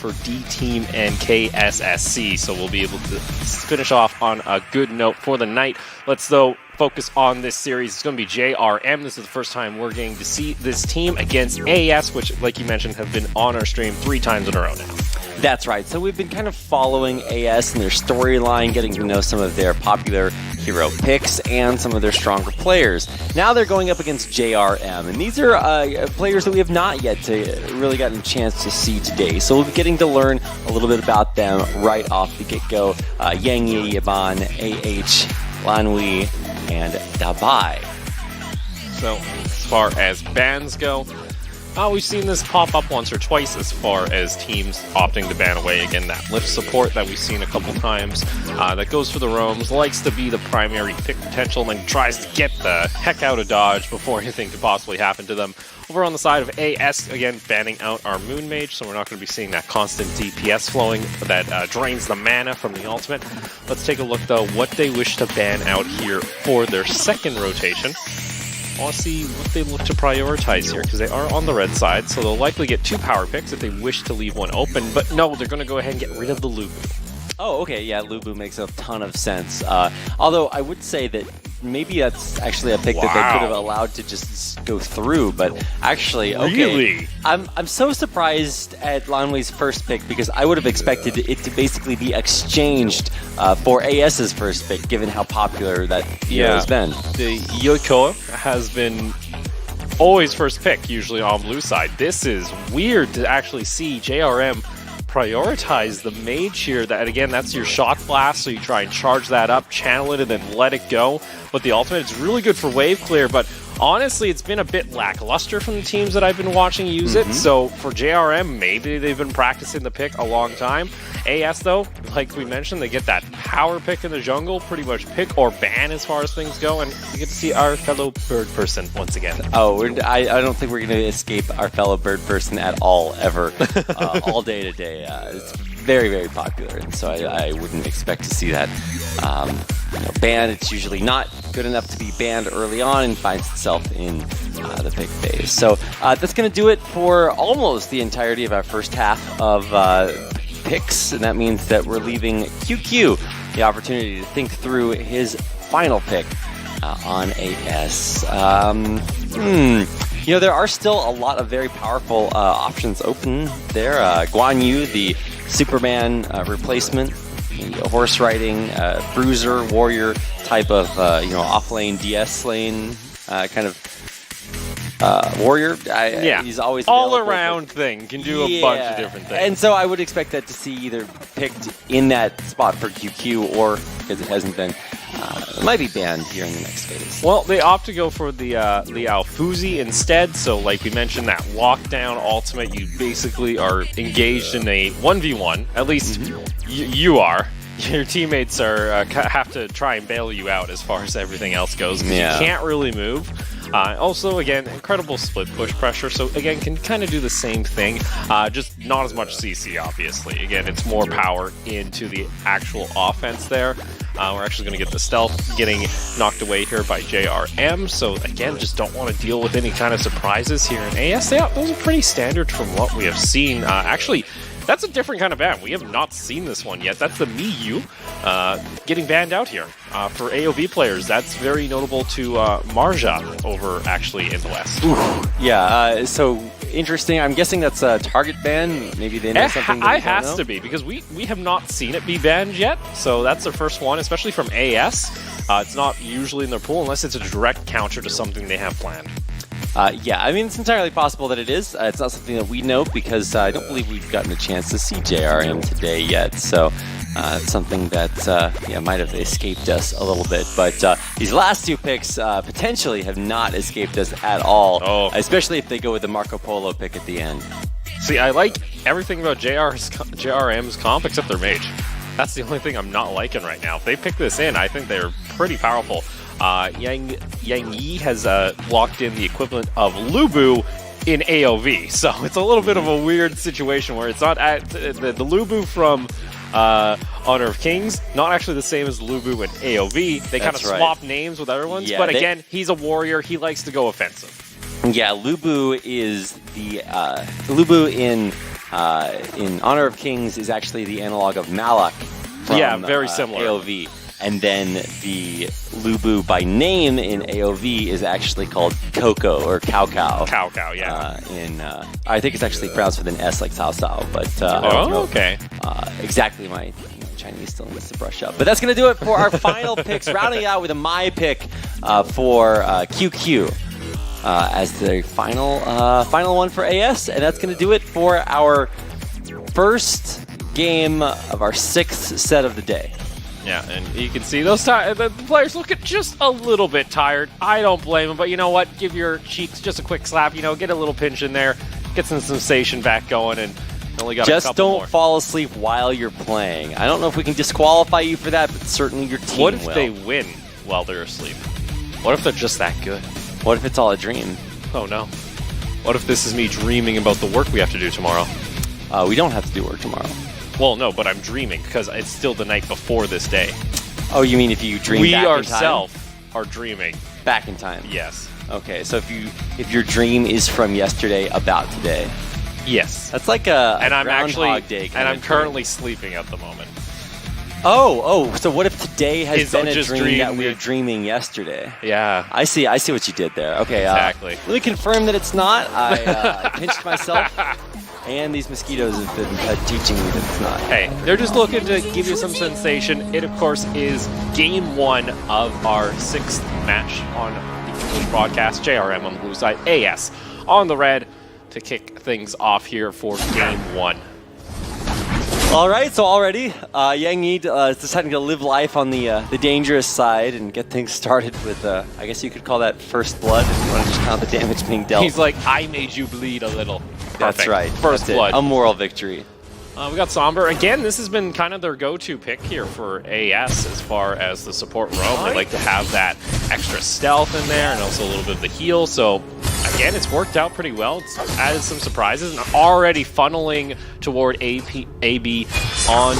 for D Team and KSSC. So we'll be able to finish off on a good note for the night. Let's, though, focus on this series. It's going to be JRM. This is the first time we're getting to see this team against AS, which, like you mentioned, have been on our stream 3 times in a row now. That's right. So we've been kind of following AS and their storyline, getting to know some of their popular hero picks and some of their stronger players. Now they're going up against JRM, and these are players that we have not yet really gotten a chance to see today. So we'll be getting to learn a little bit about them right off the get-go. Yang Yi, Yaban, AH, Lanwei, and Dabai. So as far as bans go, we've seen this pop up once or twice as far as teams opting to ban away. Again, that lift support that we've seen a couple times that goes for the roams, likes to be the primary pick potential, and tries to get the heck out of dodge before anything could possibly happen to them. Over on the side of AS, again, banning out our Moon Mage, so we're not going to be seeing that constant DPS flowing that drains the mana from the ultimate. Let's take a look, though, what they wish to ban out here for their second rotation. I want to see what they look to prioritize here, because they are on the red side, so they'll likely get 2 power picks if they wish to leave one open, but no, they're going to go ahead and get rid of the Lubu. Oh, okay, yeah, Lubu makes a ton of sense. Although I would say that maybe that's actually a pick that they could have allowed to just go through, but actually, okay. Really? I'm so surprised at Lanwei's first pick, because I would have expected it to basically be exchanged for AS's first pick, given how popular that hero has been. The Yoko has been always first pick, usually on blue side. This is weird to actually see JRM prioritize the mage here. That, again, that's your shot blast, so you try and charge that up, channel it, and then let it go. But the ultimate is really good for wave clear, but honestly, it's been a bit lackluster from the teams that I've been watching use it. So for JRM, maybe they've been practicing the pick a long time. AS, though, like we mentioned, they get that power pick in the jungle, pretty much pick or ban as far as things go, and you get to see our fellow bird person once again. Oh, I don't think we're going to escape our fellow bird person at all, ever, all day today. It's very, very popular, and so I wouldn't expect to see that banned. It's usually not good enough to be banned early on and finds itself in the pick phase. So that's going to do it for almost the entirety of our first half of picks, and that means that we're leaving QQ the opportunity to think through his final pick on AS. There are still a lot of very powerful options open there. Guan Yu, the Superman replacement, horse riding, bruiser, warrior type of off-lane, DS lane kind of warrior. He's always all-around thing. Can do a bunch of different things. And so I would expect that to see either picked in that spot for QQ, or because it hasn't been, it might be banned here in the next phase. Well, they opt to go for the Alfuzi instead. So, like we mentioned, that lockdown ultimate, you basically are engaged in a 1v1. At least you are. Your teammates are have to try and bail you out as far as everything else goes, because you can't really move. Also, again, incredible split push pressure, so again, can kind of do the same thing, just not as much CC, obviously. Again, it's more power into the actual offense there. We're actually going to get the stealth getting knocked away here by JRM, so again, just don't want to deal with any kind of surprises here in AS. Those are pretty standard from what we have seen. Actually, that's a different kind of ban. We have not seen this one yet. That's the Miyu getting banned out here for AoV players. That's very notable to Marja over actually in the West. Yeah, so interesting. I'm guessing that's a target ban. Maybe they know something that it has to be, because we have not seen it be banned yet. So that's the first one, especially from AS. It's not usually in their pool unless it's a direct counter to something they have planned. Yeah, I mean, it's entirely possible that it is. It's not something that we know, because I don't believe we've gotten a chance to see JRM today yet. So it's something that might have escaped us a little bit. But these last 2 picks potentially have not escaped us at all, especially if they go with the Marco Polo pick at the end. See, I like everything about JRM's comp except their mage. That's the only thing I'm not liking right now. If they pick this in, I think they're pretty powerful. Yang Yi has locked in the equivalent of Lubu in AoV, so it's a little bit of a weird situation where it's not the Lubu from Honor of Kings, not actually the same as Lubu in AoV. They kind of swap names with other ones, but again, he's a warrior. He likes to go offensive. Yeah, Lubu is the Lubu in in Honor of Kings is actually the analog of Malak from very similar. AOV. And then the Lubu by name in AOV is actually called Coco or Cow Cow. Cow Cow, yeah. I think it's actually pronounced with an S like Sao Sao, but okay. Exactly my Chinese still needs to brush up. But that's going to do it for our final picks, rounding it out with a my pick for QQ as the final one for AS, and that's going to do it for our first game of our 6th set of the day. Yeah, and you can see those the players looking just a little bit tired. I don't blame them, but you know what? Give your cheeks just a quick slap. You know, get a little pinch in there, get some sensation back going, and only got just a couple don't more. fall asleep while you're playing. I don't know if we can disqualify you for that, but certainly your team What if will. they win while they're asleep? What if they're just that good? What if it's all a dream? Oh no. What if this is me dreaming about the work we have to do tomorrow? We don't have to do work tomorrow. Well, no, but I'm dreaming because it's still the night before this day. Oh, you mean if you dream We back ourselves are dreaming. in time? Back in time. Yes. Okay, so if your dream is from yesterday about today, Yes. that's like a And I'm Groundhog Day kind and of I'm dream. currently sleeping at the moment. Oh, so what if today has It's been a just dream that dream- we were dreaming yesterday? Yeah. I see what you did there. Okay, Exactly. Let me confirm that it's not. I pinched myself, and these mosquitoes have been teaching me that it's not. Hey, they're just looking to give you some sensation. It, of course, is game 1 of our 6th match on the English broadcast. JRM on the blue side, AS on the red to kick things off here for game 1. All right, so already Yang Yi is deciding to live life on the dangerous side and get things started with, I guess you could call that first blood if you want to just count the damage being dealt. He's like, I made you bleed a little. That's Perfect. right. First That's blood. it. A moral victory. We got Somber. Again, this has been kind of their go-to pick here for AS as far as the support roam. They like to have that extra stealth in there and also a little bit of the heal. So, again, it's worked out pretty well. It's added some surprises and already funneling toward AB on,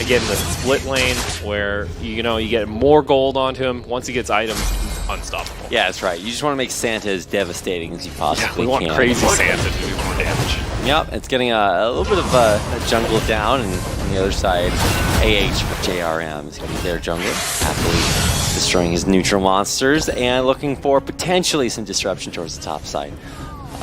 again, the split lane where, you get more gold onto him. Once he gets items, he's unstoppable. Yeah, that's right. You just want to make Santa as devastating as you possibly We want can. crazy Santa to do more damage. Yep, it's getting a little bit of a jungle down, and on the other side, AH for JRM is getting their jungle, happily destroying his neutral monsters, and looking for potentially some disruption towards the top side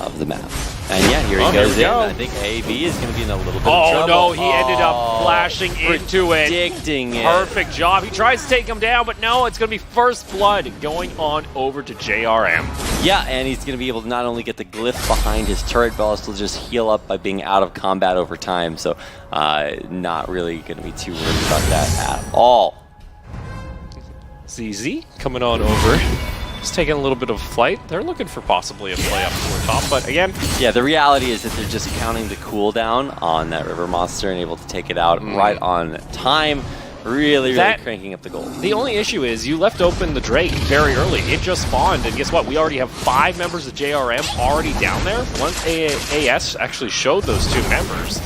of the map. And yeah, here he goes in. I think AB is going to be in a little bit of trouble. Oh no, he ended up flashing into it. Predicting it. Perfect job. He tries to take him down, but no, it's going to be first blood going on over to JRM. Yeah, and he's going to be able to not only get the glyph behind his turret, but also just heal up by being out of combat over time. So not really going to be too worried about that at all. ZZ coming on over. Just taking a little bit of flight. They're looking for possibly a play up toward top, but again... Yeah, the reality is that they're just counting the cooldown on that river monster and able to take it out right on time. Really cranking up the gold. The only issue is you left open the Drake very early. It just spawned, and guess what? We already have 5 members of JRM already down there. Once AS actually showed those 2 members,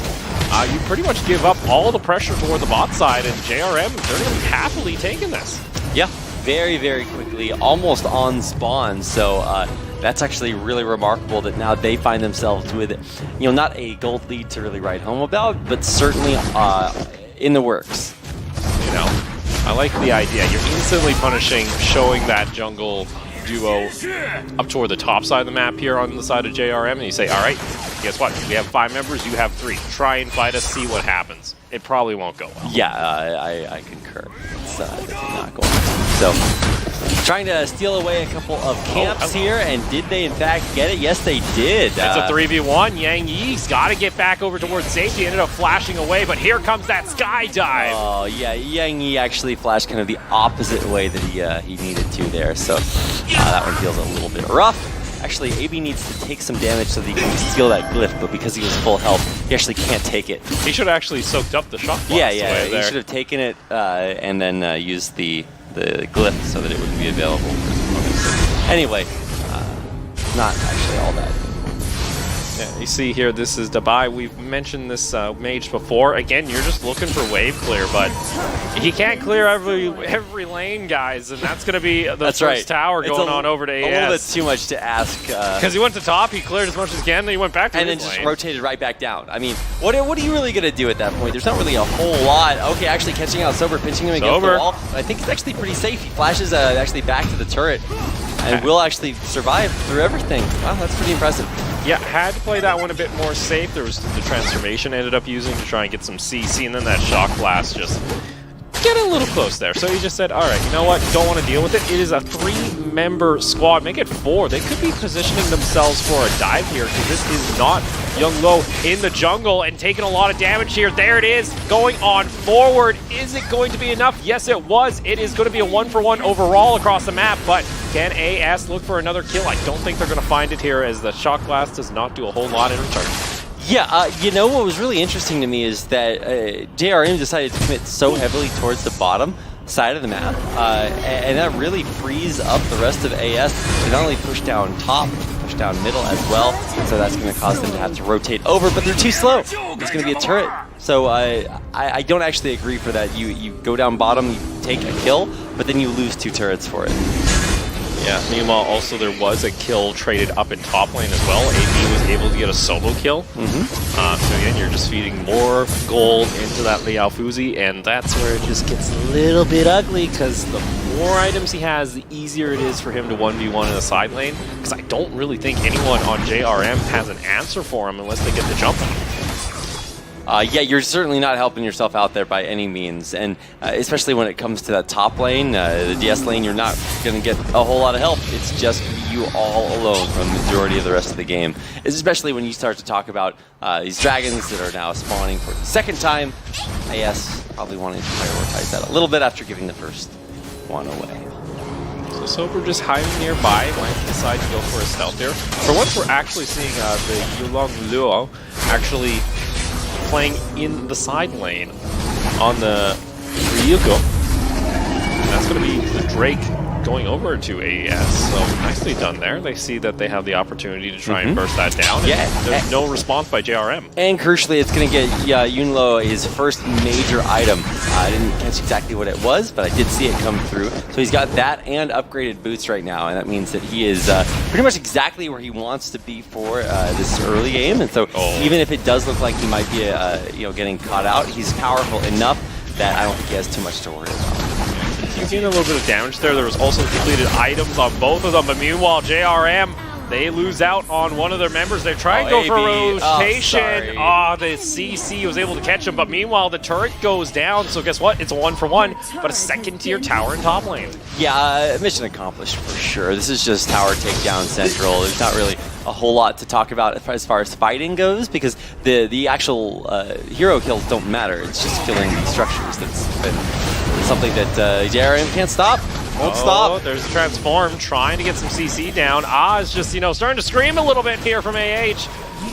you pretty much give up all the pressure toward the bot side, and JRM, they're going to be happily taking this. Yeah, very, very quickly, almost on spawn. So that's actually really remarkable that now they find themselves with, not a gold lead to really write home about, but certainly in the works. I like the idea. You're instantly punishing, showing that jungle duo up toward the top side of the map here on the side of JRM, and you say, all right, guess what? We have 5 members, you have 3. Try and fight us, see what happens. It probably won't go well. Yeah, I concur. It's definitely not going to. So, trying to steal away a couple of camps here, and did they in fact get it? Yes, they did. It's a 3v1. Yang Yi's got to get back over towards safety. Ended up flashing away, but here comes that skydive. Oh, yeah, Yang Yi actually flashed kind of the opposite way that he needed to there, so that one feels a little bit rough. Actually, AB needs to take some damage so that he can steal that glyph, but because he was full health, he actually can't take it. He should have actually soaked up the shock blast. Yeah, away he there. should have taken it and then used the glyph so that it wouldn't be available. Anyway, not actually all that Yeah, you see here, this is Dubai. We've mentioned this mage before. Again, you're just looking for wave clear, but he can't clear every lane, guys, and that's going to be the first tower going on over to AS. A little bit too much to ask. Because he went to top, he cleared as much as he can, then he went back to and then just rotated right back down. I mean, what are you really going to do at that point? There's not really a whole lot. Okay, actually catching out Sober, pinching him against the wall. But I think it's actually pretty safe. He flashes actually back to the turret and will actually survive through everything. Wow, that's pretty impressive. Yeah, had to play that one a bit more safe. There was the transformation ended up using to try and get some CC, and then that shock blast just get a little close there. So he just said, all right, you know what? Don't want to deal with it. It is a 3-member squad. Make it 4. They could be positioning themselves for a dive here because this is not Younglo in the jungle and taking a lot of damage here. There it is, going on forward. Is it going to be enough? Yes, it was. It is going to be a 1-for-1 overall across the map, but can AS look for another kill? I don't think they're going to find it here as the shock blast does not do a whole lot in return. Yeah, you know what was really interesting to me is that JRM decided to commit so heavily towards the bottom side of the map, and that really frees up the rest of AS to not only push down top, push down middle as well, and so that's going to cause them to have to rotate over, but they're too slow. There's going to be a turret. So I don't actually agree for that. You go down bottom, you take a kill, but then you lose 2 turrets for it. Yeah, meanwhile, also there was a kill traded up in top lane as well. AB was able to get a solo kill. So again, you're just feeding more gold into that Liao Fuzi, and that's where it just gets a little bit ugly, because the more items he has, the easier it is for him to 1v1 in the side lane, because I don't really think anyone on JRM has an answer for him unless they get the jump on him. Yeah, you're certainly not helping yourself out there by any means, and especially when it comes to that top lane, the DS lane, you're not going to get a whole lot of help. It's just you all alone for the majority of the rest of the game, especially when you start to talk about these dragons that are now spawning for the second time. AS probably wanting to prioritize that a little bit after giving the first one away. So Sober just hiding nearby, might decide to go for a stealth here. For once, we're actually seeing the Yulong Luo actually playing in the side lane on the Ryuko. That's going to be the Drake going over to AES. So nicely done there. They see that they have the opportunity to try and burst that down. Yeah. There's no response by JRM. And crucially, it's going to get Yunlo his first major item. I didn't catch exactly what it was, but I did see it come through. So he's got that and upgraded boots right now, and that means that he is pretty much exactly where he wants to be for this early game. And so even if it does look like he might be getting caught out, he's powerful enough that I don't think he has too much to worry about. He's getting a little bit of damage there. There was also completed items on both of them, but meanwhile, JRM, they lose out on one of their members. They're trying to go for rotation. The CC was able to catch him, but meanwhile, the turret goes down. So guess what? It's a 1-for-1, but a second-tier tower in top lane. Yeah, mission accomplished for sure. This is just tower takedown central. There's not really a whole lot to talk about as far as fighting goes, because the actual hero kills don't matter. It's just killing these structures that's been something that JRM can't stop. Won't stop. There's a transform trying to get some CC down. Is just, starting to scream a little bit here from AH.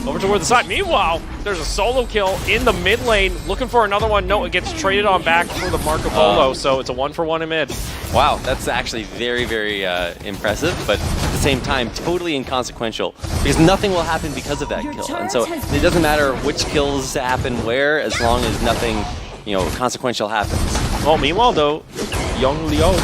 Over toward the side. Meanwhile, there's a solo kill in the mid lane. Looking for another one. No, it gets traded on back for the Marco Polo, so it's a 1-for-1 in mid. Wow, that's actually very, very impressive, but at the same time, totally inconsequential, because nothing will happen because of that kill. And so it doesn't matter which kills happen where, as long as nothing consequential happens. Well, meanwhile, though, Young Liu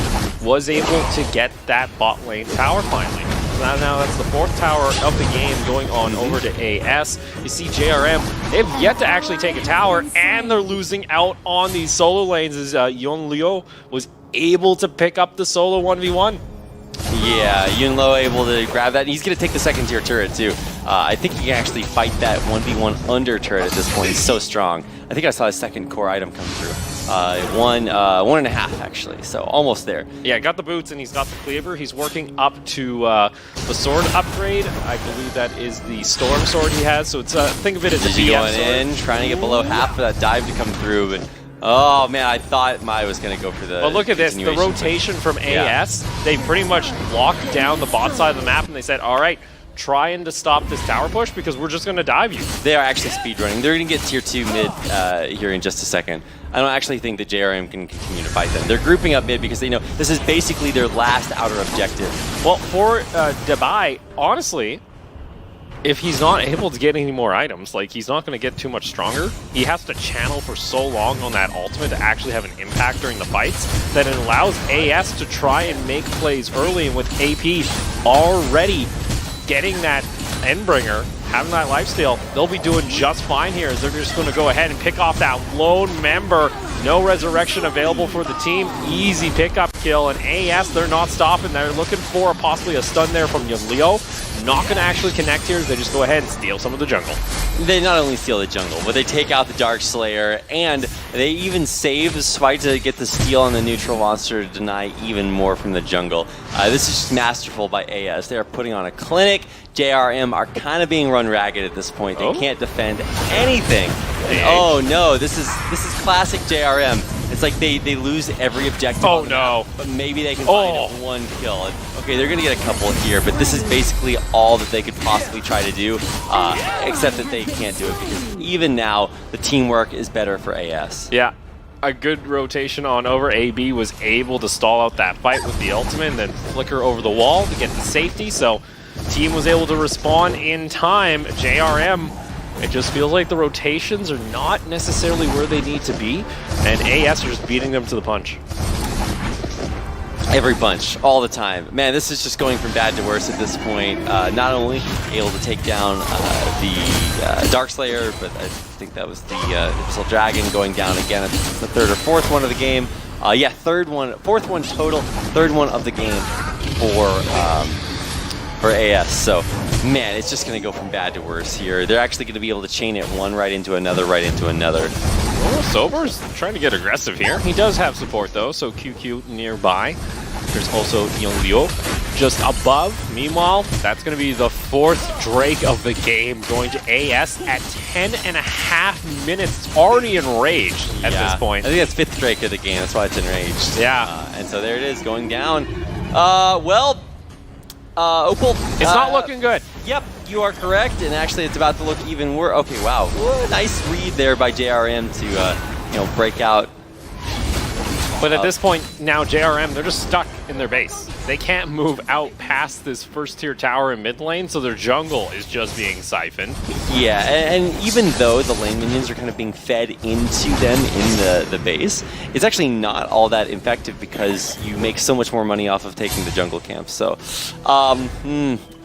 was able to get that bot lane tower finally. Now that's the 4th tower of the game going on over to AS. You see JRM, they've yet to actually take a tower, and they're losing out on these solo lanes as Young Liu was able to pick up the solo 1v1. Yeah, Yunlo able to grab that. He's going to take the second-tier turret, too. I think he can actually fight that 1v1 under turret at this point. He's so strong. I think I saw his second core item come through. 1.5, actually, so almost there. Yeah, got the boots, and he's got the cleaver. He's working up to the sword upgrade. I believe that is the storm sword he has, so it's think of it as a BF going sword. in, trying to get below half for that dive to come through, but oh man, I thought Mai was going to go for the But look at this, the rotation from AS, they pretty much locked down the bot side of the map, and they said, all right, trying to stop this tower push because we're just going to dive you. They are actually speedrunning. They're going to get tier 2 mid here in just a second. I don't actually think that JRM can continue to fight them. They're grouping up mid because they know this is basically their last outer objective. Well, for Dubai, honestly, if he's not able to get any more items, like, he's not going to get too much stronger. He has to channel for so long on that ultimate to actually have an impact during the fights that it allows AS to try and make plays early, and with AP already getting that Endbringer, having that lifesteal, they'll be doing just fine here as they're just going to go ahead and pick off that lone member. No resurrection available for the team. Easy pickup kill, and AS, they're not stopping. They're looking for possibly a stun there from Leo. Not going to actually connect here. They just go ahead and steal some of the jungle. They not only steal the jungle, but they take out the Dark Slayer, and they even save Spite to get the steal on the neutral monster to deny even more from the jungle. This is just masterful by AS. They are putting on a clinic. JRM are kind of being run ragged at this point. They can't defend anything. And, oh no, this is classic JRM. It's like they lose every objective. Oh no. But maybe they can find one kill. Okay, they're going to get a couple here, but this is basically all that they could possibly try to do, except that they can't do it because even now, the teamwork is better for AS. Yeah. A good rotation on over. AB was able to stall out that fight with the ultimate and then flicker over the wall to get the safety, so team was able to respond in time. JRM, it just feels like the rotations are not necessarily where they need to be, and AS are just beating them to the punch. Every punch, all the time. Man, this is just going from bad to worse at this point. Not only able to take down the Dark Slayer, but I think that was the Abyssal Dragon going down again. I think it's the third or fourth one of the game. Yeah, fourth one total, third one of the game for AS. So, man, it's just going to go from bad to worse here. They're actually going to be able to chain it one right into another, right into another. Oh, Sober's trying to get aggressive here. He does have support, though, so QQ nearby. There's also Leo just above. Meanwhile, that's going to be the fourth Drake of the game, going to AS at 10.5 minutes. It's already enraged at this point. I think that's fifth Drake of the game. That's why it's enraged. Yeah. And so there it is, going down. Opal. It's not looking good. Yep, you are correct, and actually it's about to look even worse. Okay, wow. Nice read there by JRM to, break out. But at this point, now JRM, they're just stuck in their base. They can't move out past this first tier tower in mid lane, so their jungle is just being siphoned. Yeah, and even though the lane minions are kind of being fed into them in the base, it's actually not all that effective because you make so much more money off of taking the jungle camp. So,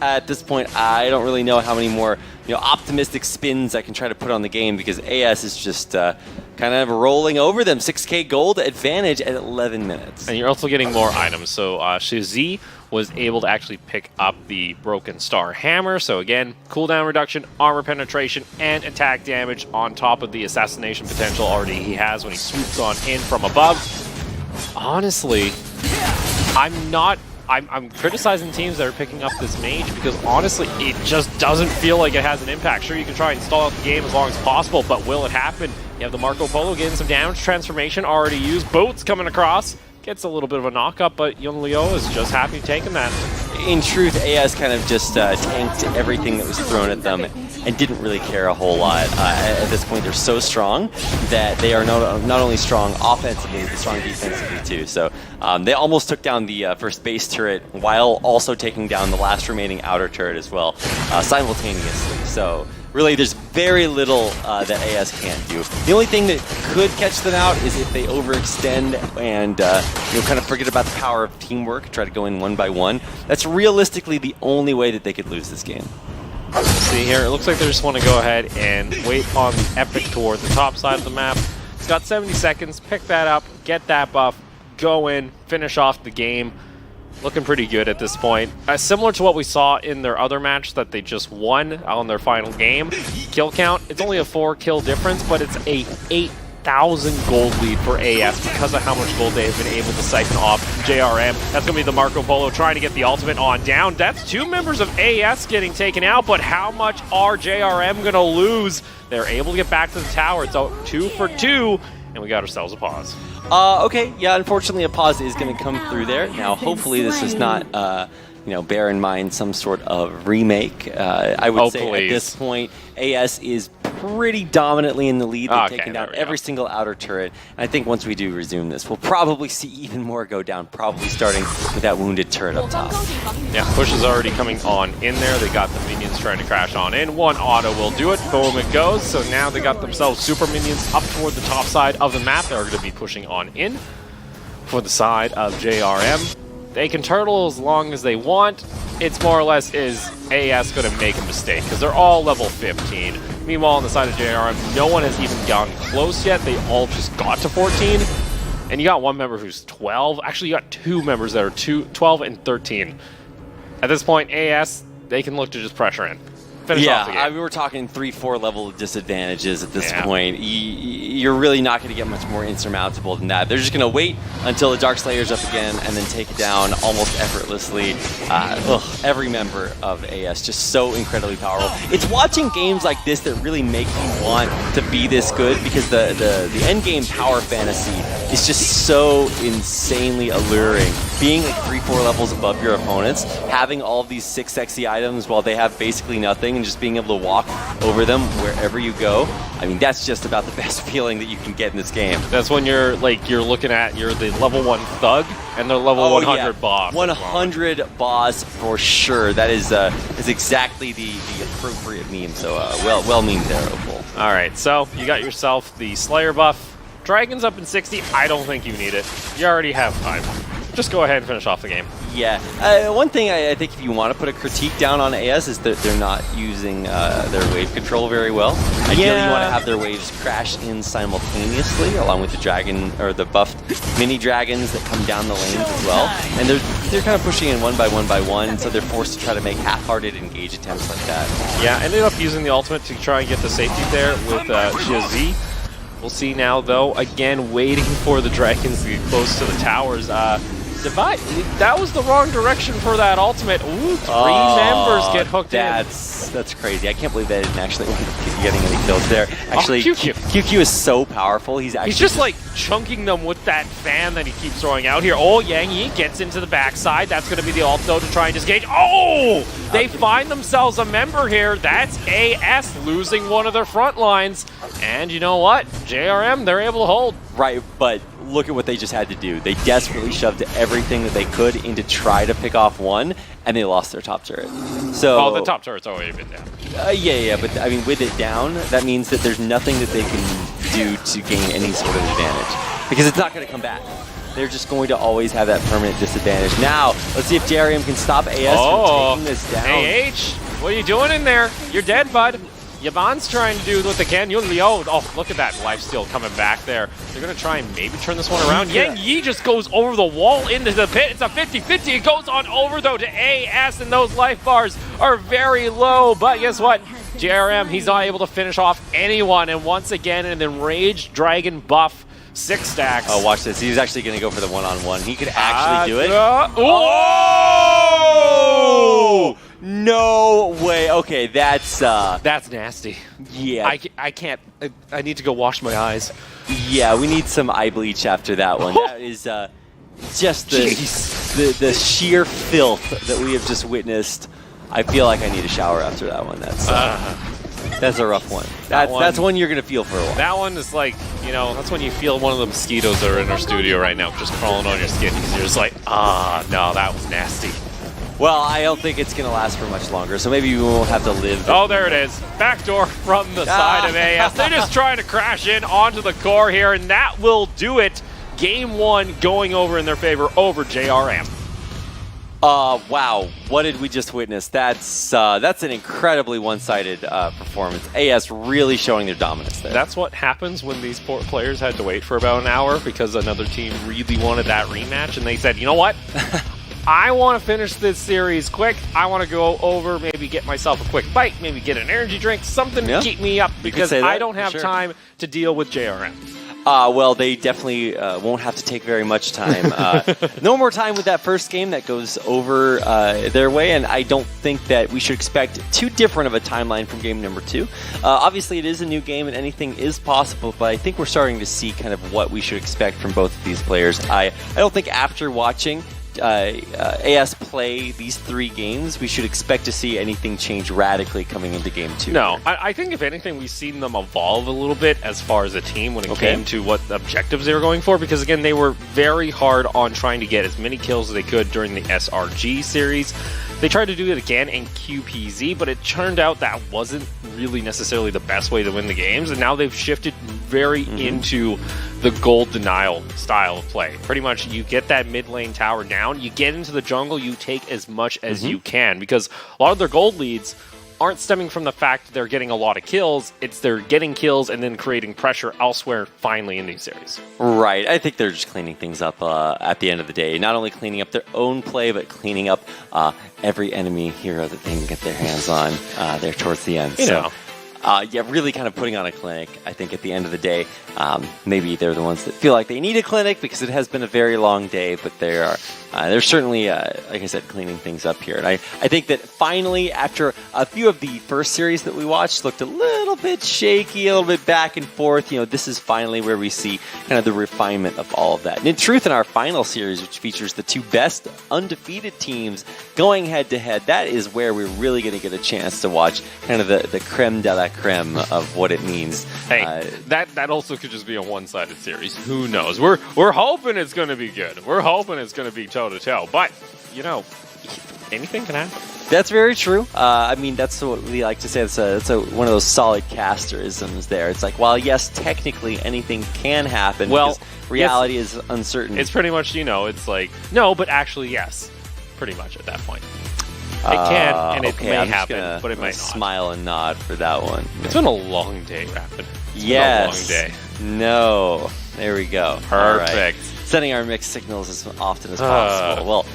at this point, I don't really know how many more optimistic spins I can try to put on the game because AS is just kind of rolling over them. 6k gold advantage at 11 minutes. And you're also getting more items. So Shizi was able to actually pick up the Broken Star Hammer. So again, cooldown reduction, armor penetration, and attack damage on top of the assassination potential already he has when he swoops on in from above. Honestly, I'm criticizing teams that are picking up this mage because honestly, it just doesn't feel like it has an impact. Sure, you can try and stall out the game as long as possible, but will it happen? You have the Marco Polo getting some damage, transformation already used, boats coming across, gets a little bit of a knock-up, but Young Leo is just happy taking that. In truth, AS kind of just tanked everything that was thrown at them and didn't really care a whole lot. At this point, they're so strong that they are not only strong offensively, but strong defensively too. So they almost took down the first base turret while also taking down the last remaining outer turret as well, simultaneously. So really, there's very little that AS can't do. The only thing that could catch them out is if they overextend and kind of forget about the power of teamwork, try to go in one by one. That's realistically the only way that they could lose this game. See here, it looks like they just want to go ahead and wait on the Epic toward the top side of the map. It's got 70 seconds, pick that up, get that buff, go in, finish off the game. Looking pretty good at this point. Similar to what we saw in their other match that they just won on their final game. Kill count, it's only a 4 kill difference, but it's a 8,000 gold lead for AS because of how much gold they have been able to siphon off JRM. That's going to be the Marco Polo trying to get the ultimate on down. That's 2 members of AS getting taken out, but how much are JRM going to lose? They're able to get back to the tower. It's 2 for 2, and we got ourselves a pause. Okay, yeah, unfortunately a pause is going to come through there. Now, hopefully this is not, bear in mind some sort of remake. I would say at this point, AS is pretty dominantly in the lead. They've Okay, taken there down we every go. single outer turret. And I think once we do resume this, we'll probably see even more go down, probably starting with that wounded turret up top. Yeah, push is already coming on in there. They got the minions trying to crash on in. One auto will do it. Boom, it goes. So now they got themselves super minions up toward the top side of the map. They're going to be pushing on in for the side of JRM. They can turtle as long as they want. It's more or less, is AS going to make a mistake? Because they're all level 15. Meanwhile, on the side of JRM, no one has even gotten close yet. They all just got to 14. And you got one member who's 12. Actually, you got two members that are 12 and 13. At this point, AS, they can look to just pressure in. Finish off the game. We were talking 3-4 level disadvantages at this point. You're really not going to get much more insurmountable than that. They're just going to wait until the Dark Slayer's up again and then take it down almost effortlessly. Every member of AS just so incredibly powerful. It's watching games like this that really make you want to be this good, because the end game power fantasy is just so insanely alluring. Being like 3-4 levels above your opponents, having all of these 6 sexy items while they have basically nothing, and just being able to walk over them wherever you go. I mean, that's just about the best feeling that you can get in this game. That's when you're looking at, you're the level 1 thug and the level 100 boss. 100 boss for sure. That is exactly the appropriate meme. So well memed there, Opal. All right, so you got yourself the Slayer buff. Dragon's up in 60. I don't think you need it. You already have 5. Just go ahead and finish off the game. Yeah. One thing I think if you want to put a critique down on AS is that they're not using their wave control very well. Ideally, you want to have their waves crash in simultaneously, along with the dragon or the buffed mini dragons that come down the lanes as well. And they're kind of pushing in one by one, so they're forced to try to make half-hearted engage attempts like that. Yeah, ended up using the ultimate to try and get the safety there with Xi'an. We'll see now, though. Again, waiting for the dragons to get close to the towers. Divide. That was the wrong direction for that ultimate. Ooh, 3 members get hooked in. That's crazy. I can't believe they didn't actually end up getting any kills there. Actually, QQ is so powerful. He's just like chunking them with that fan that he keeps throwing out here. Oh, Yang Yi gets into the backside. That's going to be the ult, though, to try and disengage. Oh! They find themselves a member here. That's AS losing one of their front lines. And you know what? JRM, they're able to hold. Right, but look at what they just had to do. They desperately shoved everything that they could in to try to pick off one, and they lost their top turret. So, the top turret's already been down. Yeah, but I mean, with it down, that means that there's nothing that they can do to gain any sort of advantage, because it's not going to come back. They're just going to always have that permanent disadvantage. Now, let's see if JRM can stop AS from taking this down. AH, what are you doing in there? You're dead, bud. Yaban's trying to do what they can. Oh, look at that lifesteal coming back there. They're going to try and maybe turn this one around. Yang Yi just goes over the wall into the pit. It's a 50-50. It goes on over, though, to AS, and those life bars are very low. But guess what? JRM, he's not able to finish off anyone. And once again, an enraged dragon buff. 6 stacks. Oh, watch this. He's actually going to go for the one-on-one. He could actually do it. Oh! No way. Okay, that's nasty. Yeah. I can't. I need to go wash my eyes. Yeah, we need some eye bleach after that one. That is just the sheer filth that we have just witnessed. I feel like I need a shower after that one. That's a rough one. That's one you're gonna feel for a while. That one is like, that's when you feel one of the mosquitoes that are in our studio right now just crawling on your skin, because you're just like, no, that was nasty. Well, I don't think it's going to last for much longer, so maybe we won't have to live. Oh, there it is. Backdoor from the side of AS. They're just trying to crash in onto the core here, and that will do it. Game 1 going over in their favor over JRM. Wow, what did we just witness? That's an incredibly one-sided performance. AS really showing their dominance there. That's what happens when these players had to wait for about an hour because another team really wanted that rematch, and they said, you know what? I want to finish this series quick. I want to go over, maybe get myself a quick bite, maybe get an energy drink, something to keep me up, because I don't have time to deal with JRM. Well, they definitely won't have to take very much time. No more time with that first game that goes over their way, and I don't think that we should expect too different of a timeline from game number 2. Obviously, it is a new game, and anything is possible, but I think we're starting to see kind of what we should expect from both of these players. I don't think after watching AS play these 3 games, we should expect to see anything change radically coming into Game 2. No, I think if anything, we've seen them evolve a little bit as far as a team when it came to what objectives they were going for, because again, they were very hard on trying to get as many kills as they could during the SRG series. They tried to do it again in QPZ, but it turned out that wasn't really necessarily the best way to win the games, and now they've shifted very into the gold denial style of play. Pretty much, you get that mid lane tower down, you get into the jungle, you take as much as you can, because a lot of their gold leads aren't stemming from the fact that they're getting a lot of kills, it's they're getting kills and then creating pressure elsewhere finally in these series. Right, I think they're just cleaning things up at the end of the day. Not only cleaning up their own play, but cleaning up every enemy hero that they can get their hands on there towards the end. You know. Yeah, really kind of putting on a clinic, I think, at the end of the day. Maybe they're the ones that feel like they need a clinic because it has been a very long day, but they're certainly, like I said, cleaning things up here. And I think that finally, after a few of the first series that we watched looked a little bit shaky, a little bit back and forth, this is finally where we see kind of the refinement of all of that. And in truth, in our final series, which features the 2 best undefeated teams going head-to-head, that is where we're really going to get a chance to watch kind of the creme de la creme of what it means. Hey, that also could just be a one-sided series. Who knows? We're hoping it's going to be good. We're hoping it's going to be toe-to-toe. But, anything can happen. That's very true. I mean, that's what we like to say. It's one of those solid casterisms there. It's like, while yes, technically anything can happen, well, reality is uncertain. It's pretty much, it's like, no, but actually, yes. Pretty much at that point. It can, and it may happen, but it might not. Smile and nod for that one. It's been a long day, Rapid. Yes. Been a long day. No. There we go. Perfect. Right. Setting our mixed signals as often as possible. Well,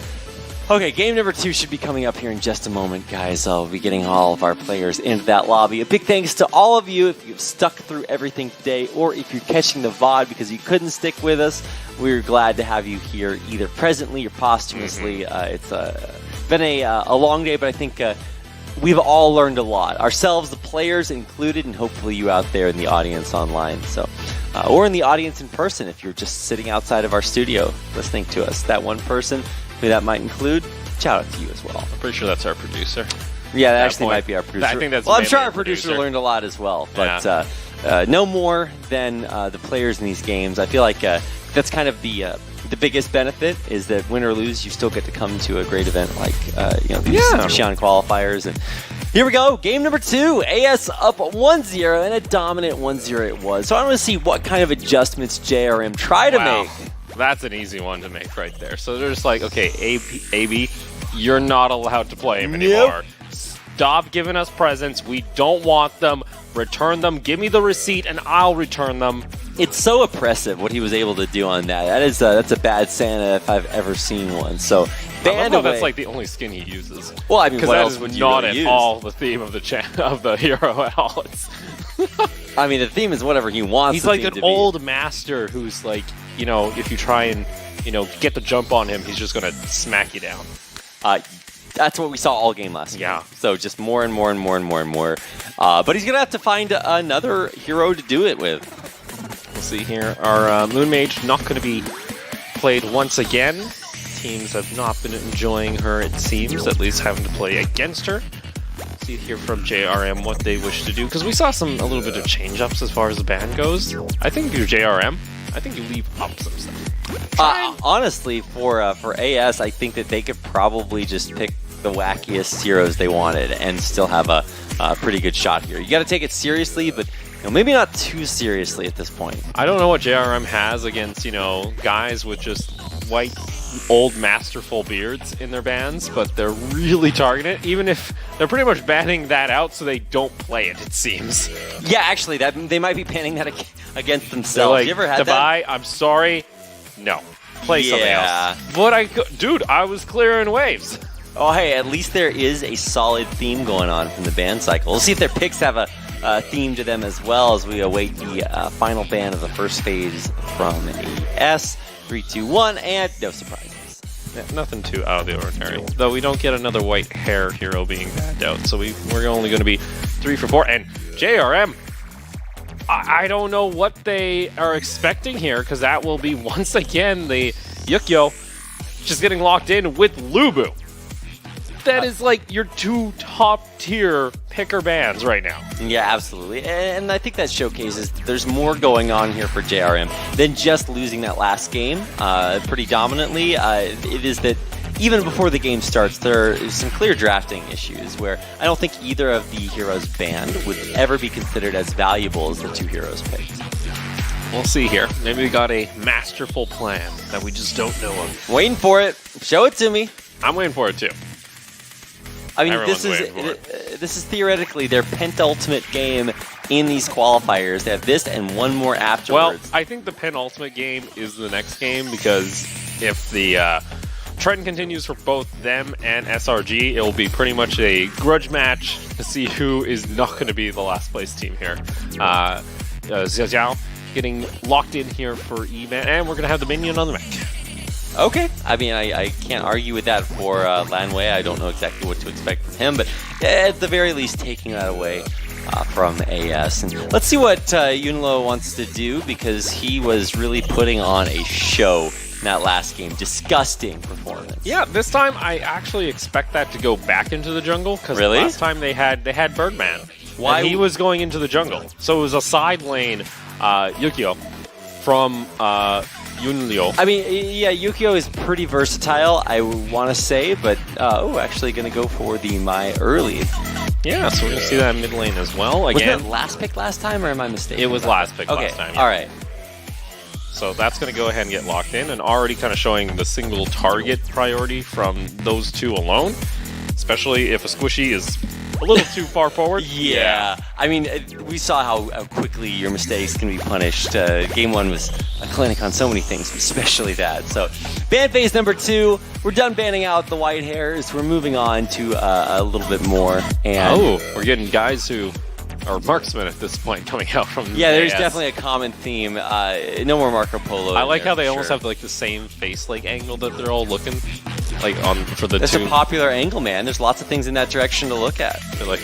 okay, game number 2 should be coming up here in just a moment, guys. I'll be getting all of our players into that lobby. A big thanks to all of you if you've stuck through everything today, or if you're catching the VOD because you couldn't stick with us. We're glad to have you here, either presently or posthumously. It's been a long day, but I think we've all learned a lot. Ourselves, the players included, and hopefully you out there in the audience online. So, or in the audience in person if you're just sitting outside of our studio listening to us. That one person who that might include, shout out to you as well. I'm pretty sure that's our producer. Yeah, that actually might be our producer. I think that's I'm sure our producer learned a lot as well. But no more than the players in these games. I feel like that's kind of the biggest benefit is that win or lose, you still get to come to a great event like these Xi'an qualifiers. And here we go, game number 2. AS up 1-0, and a dominant 1-0 it was. So I want to see what kind of adjustments JRM try to make. That's an easy one to make right there. So they're just like, okay, AB, you're not allowed to play him anymore. Stop giving us presents. We don't want them. Return them. Give me the receipt, and I'll return them. It's so oppressive what he was able to do on that. That's a bad Santa if I've ever seen one. So banned away. That's like the only skin he uses. Well, I mean, what else would you not really at use? all the theme of the hero at all. I mean, the theme is whatever he wants. He's like an old master who's like, if you try and get the jump on him, he's just gonna smack you down. That's what we saw all game last game. So just more and more and more and more and more. But he's gonna have to find another hero to do it with. We'll see here. Our Moon Mage not going to be played once again. Teams have not been enjoying her, it seems, at least having to play against her. See here from JRM what they wish to do, because we saw a little bit of change-ups as far as the ban goes. I think you're JRM. I think you leave up some stuff. Honestly, for AS, I think that they could probably just pick the wackiest heroes they wanted and still have a pretty good shot here. You got to take it seriously, but maybe not too seriously at this point. I don't know what JRM has against, guys with just white, old, masterful beards in their bans, but they're really targeting it, even if they're pretty much banning that out so they don't play it seems. Yeah, actually, they might be banning that against themselves. Like, you ever had that? I'm sorry. No. Play something else. But dude, I was clearing waves. Oh, hey, at least there is a solid theme going on from the ban cycle. We'll see if their picks have a theme to them as well as we await the final ban of the first phase from AS. 3, 2, 1, and no surprises. Yeah, nothing too out of the ordinary. Though we don't get another white hair hero being banned out, so we're only going to be 3 for 4. And JRM, I don't know what they are expecting here, because that will be once again the Yukyo just getting locked in with Lubu. That is like your 2 top-tier picker bands right now. Yeah, absolutely. And I think that showcases that there's more going on here for JRM than just losing that last game pretty dominantly. It is that even before the game starts, there is some clear drafting issues where I don't think either of the heroes banned would ever be considered as valuable as the 2 heroes picked. We'll see here. Maybe we got a masterful plan that we just don't know of. Waiting for it. Show it to me. I'm waiting for it too. I mean, Everyone's waiting for it. This is theoretically their penultimate game in these qualifiers. They have this and one more Well, afterwards. I think the penultimate game is the next game because if the trend continues for both them and SRG, it will be pretty much a grudge match to see who is not going to be the last place team here. Xi'an getting locked in here for E-Man, and we're going to have the minion on the mech. Okay. I mean, I can't argue with that for Lanwei. I don't know exactly what to expect from him, but at the very least, taking that away from AS. And let's see what Yunlo wants to do, because he was really putting on a show in that last game. Disgusting performance. Yeah, this time I actually expect that to go back into the jungle, because Really? last time they had Birdman. Why- And he was going into the jungle. So it was a side lane Yukio from Yunlyo. I mean, yeah, Yukio is pretty versatile, I want to say, but actually going to go for the My early. Yeah, so we're going to see that mid lane as well. Again, Was it last pick last time, or am I mistaken? it was last pick Okay, last time. Yeah. all right. So that's going to go ahead and get locked in, and already kind of showing the single target priority from those 2 alone, especially if a squishy is a little too far forward. Yeah. I mean, we saw how quickly your mistakes can be punished. Game 1 was a clinic on so many things, especially that. So, ban phase number 2. We're done banning out the white hairs. We're moving on to a little bit more. And We're getting guys who are marksmen at this point coming out from yeah, there's AS. definitely a common theme. No more Marco Polo. I like there, how they for almost sure. have like the same face like angle that they're all looking like on for the That's 2. a popular angle, man. There's lots of things in that direction to look at. They're like,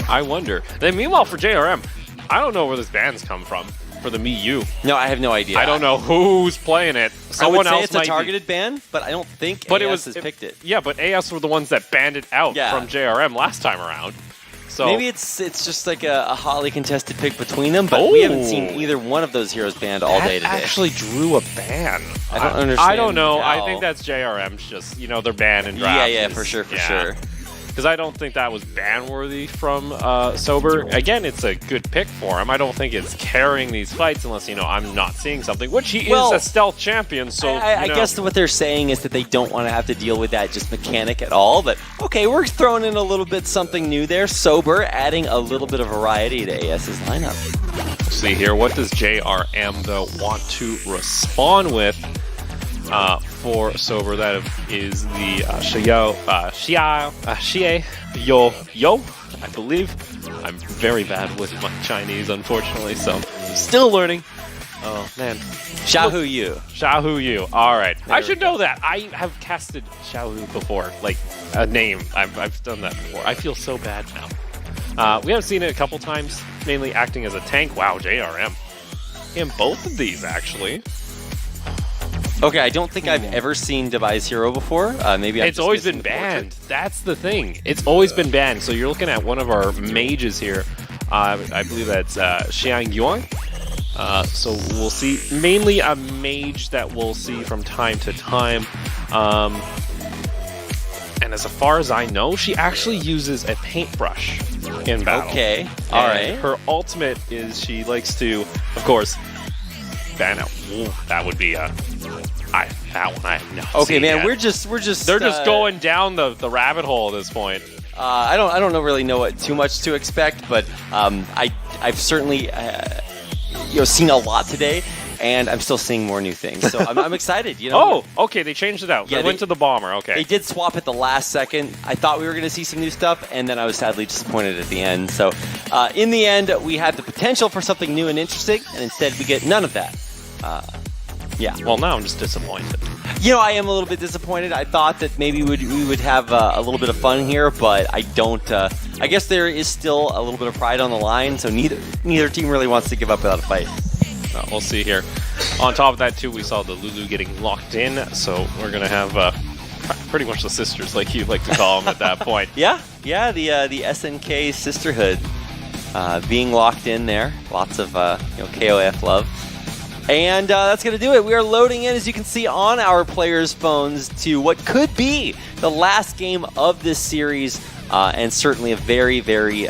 I wonder. Then meanwhile for JRM, I don't know where this band's come from for the Miyu. No, I have no idea. I don't know who's playing it. I Someone would say else it's a might targeted ban, but I don't think But AS it has picked it. Yeah, but AS were the ones that banned it out Yeah. from JRM last time around. So Maybe it's just like a hotly contested pick between them, but we haven't seen either one of those heroes banned all day today. actually drew a ban. I don't understand I don't know. I how. think that's JRM's just, they're banning Yeah, drafts. for sure. Because I don't think that was ban-worthy from Sober. Again, it's a good pick for him. I don't think it's carrying these fights unless, I'm not seeing something, which he Well, is a stealth champion, so, I guess what they're saying is that they don't want to have to deal with that just mechanic at all, but okay, we're throwing in a little bit something new there. Sober, adding a little bit of variety to AS's lineup. Let's see here. What does JRM, though, want to respond with for Sober? That is the Xie Yo, I believe. I'm very bad with my Chinese, unfortunately, so I'm still learning. Oh, man. Xiaohu Yu. Xiaohu Yu. All right. There I we should go. know that. I have casted Xiaohu before, like a name. I've done that before. I feel so bad now. We have seen it a couple times, mainly acting as a tank. Wow, JRM. In both of these, actually. Okay, I don't think I've ever seen Device Hero before. Maybe It's always been banned. That's the thing. It's always been banned. So you're looking at one of our mages here. I believe that's Xi'an Yuan. So we'll see mainly a mage that we'll see from time to time. And as far as I know, she actually uses a paintbrush in battle. Okay, all right. Her ultimate is she likes to, of course, ban out. Ooh, that would be that one I have no. Okay, man, yet. we're just They're just going down the rabbit hole at this point. I don't really know what too much to expect, but I've certainly seen a lot today, and I'm still seeing more new things. So I'm excited. Oh, okay, they changed it out. Yeah, they went to the bomber. Okay. They did swap at the last second. I thought we were going to see some new stuff, and then I was sadly disappointed at the end. So in the end, we had the potential for something new and interesting, and instead we get none of that. Yeah. Well, now I'm just disappointed. I am a little bit disappointed. I thought that maybe we would have a little bit of fun here, but I don't. I guess there is still a little bit of pride on the line, so neither team really wants to give up without a fight. we'll see here. On top of that, too, we saw the Lulu getting locked in, so we're going to have pretty much the sisters, like you'd like to call them at that point. Yeah, the SNK sisterhood being locked in there. Lots of KOF love. And that's going to do it. We are loading in, as you can see, on our players' phones to what could be the last game of this series, and certainly a very, very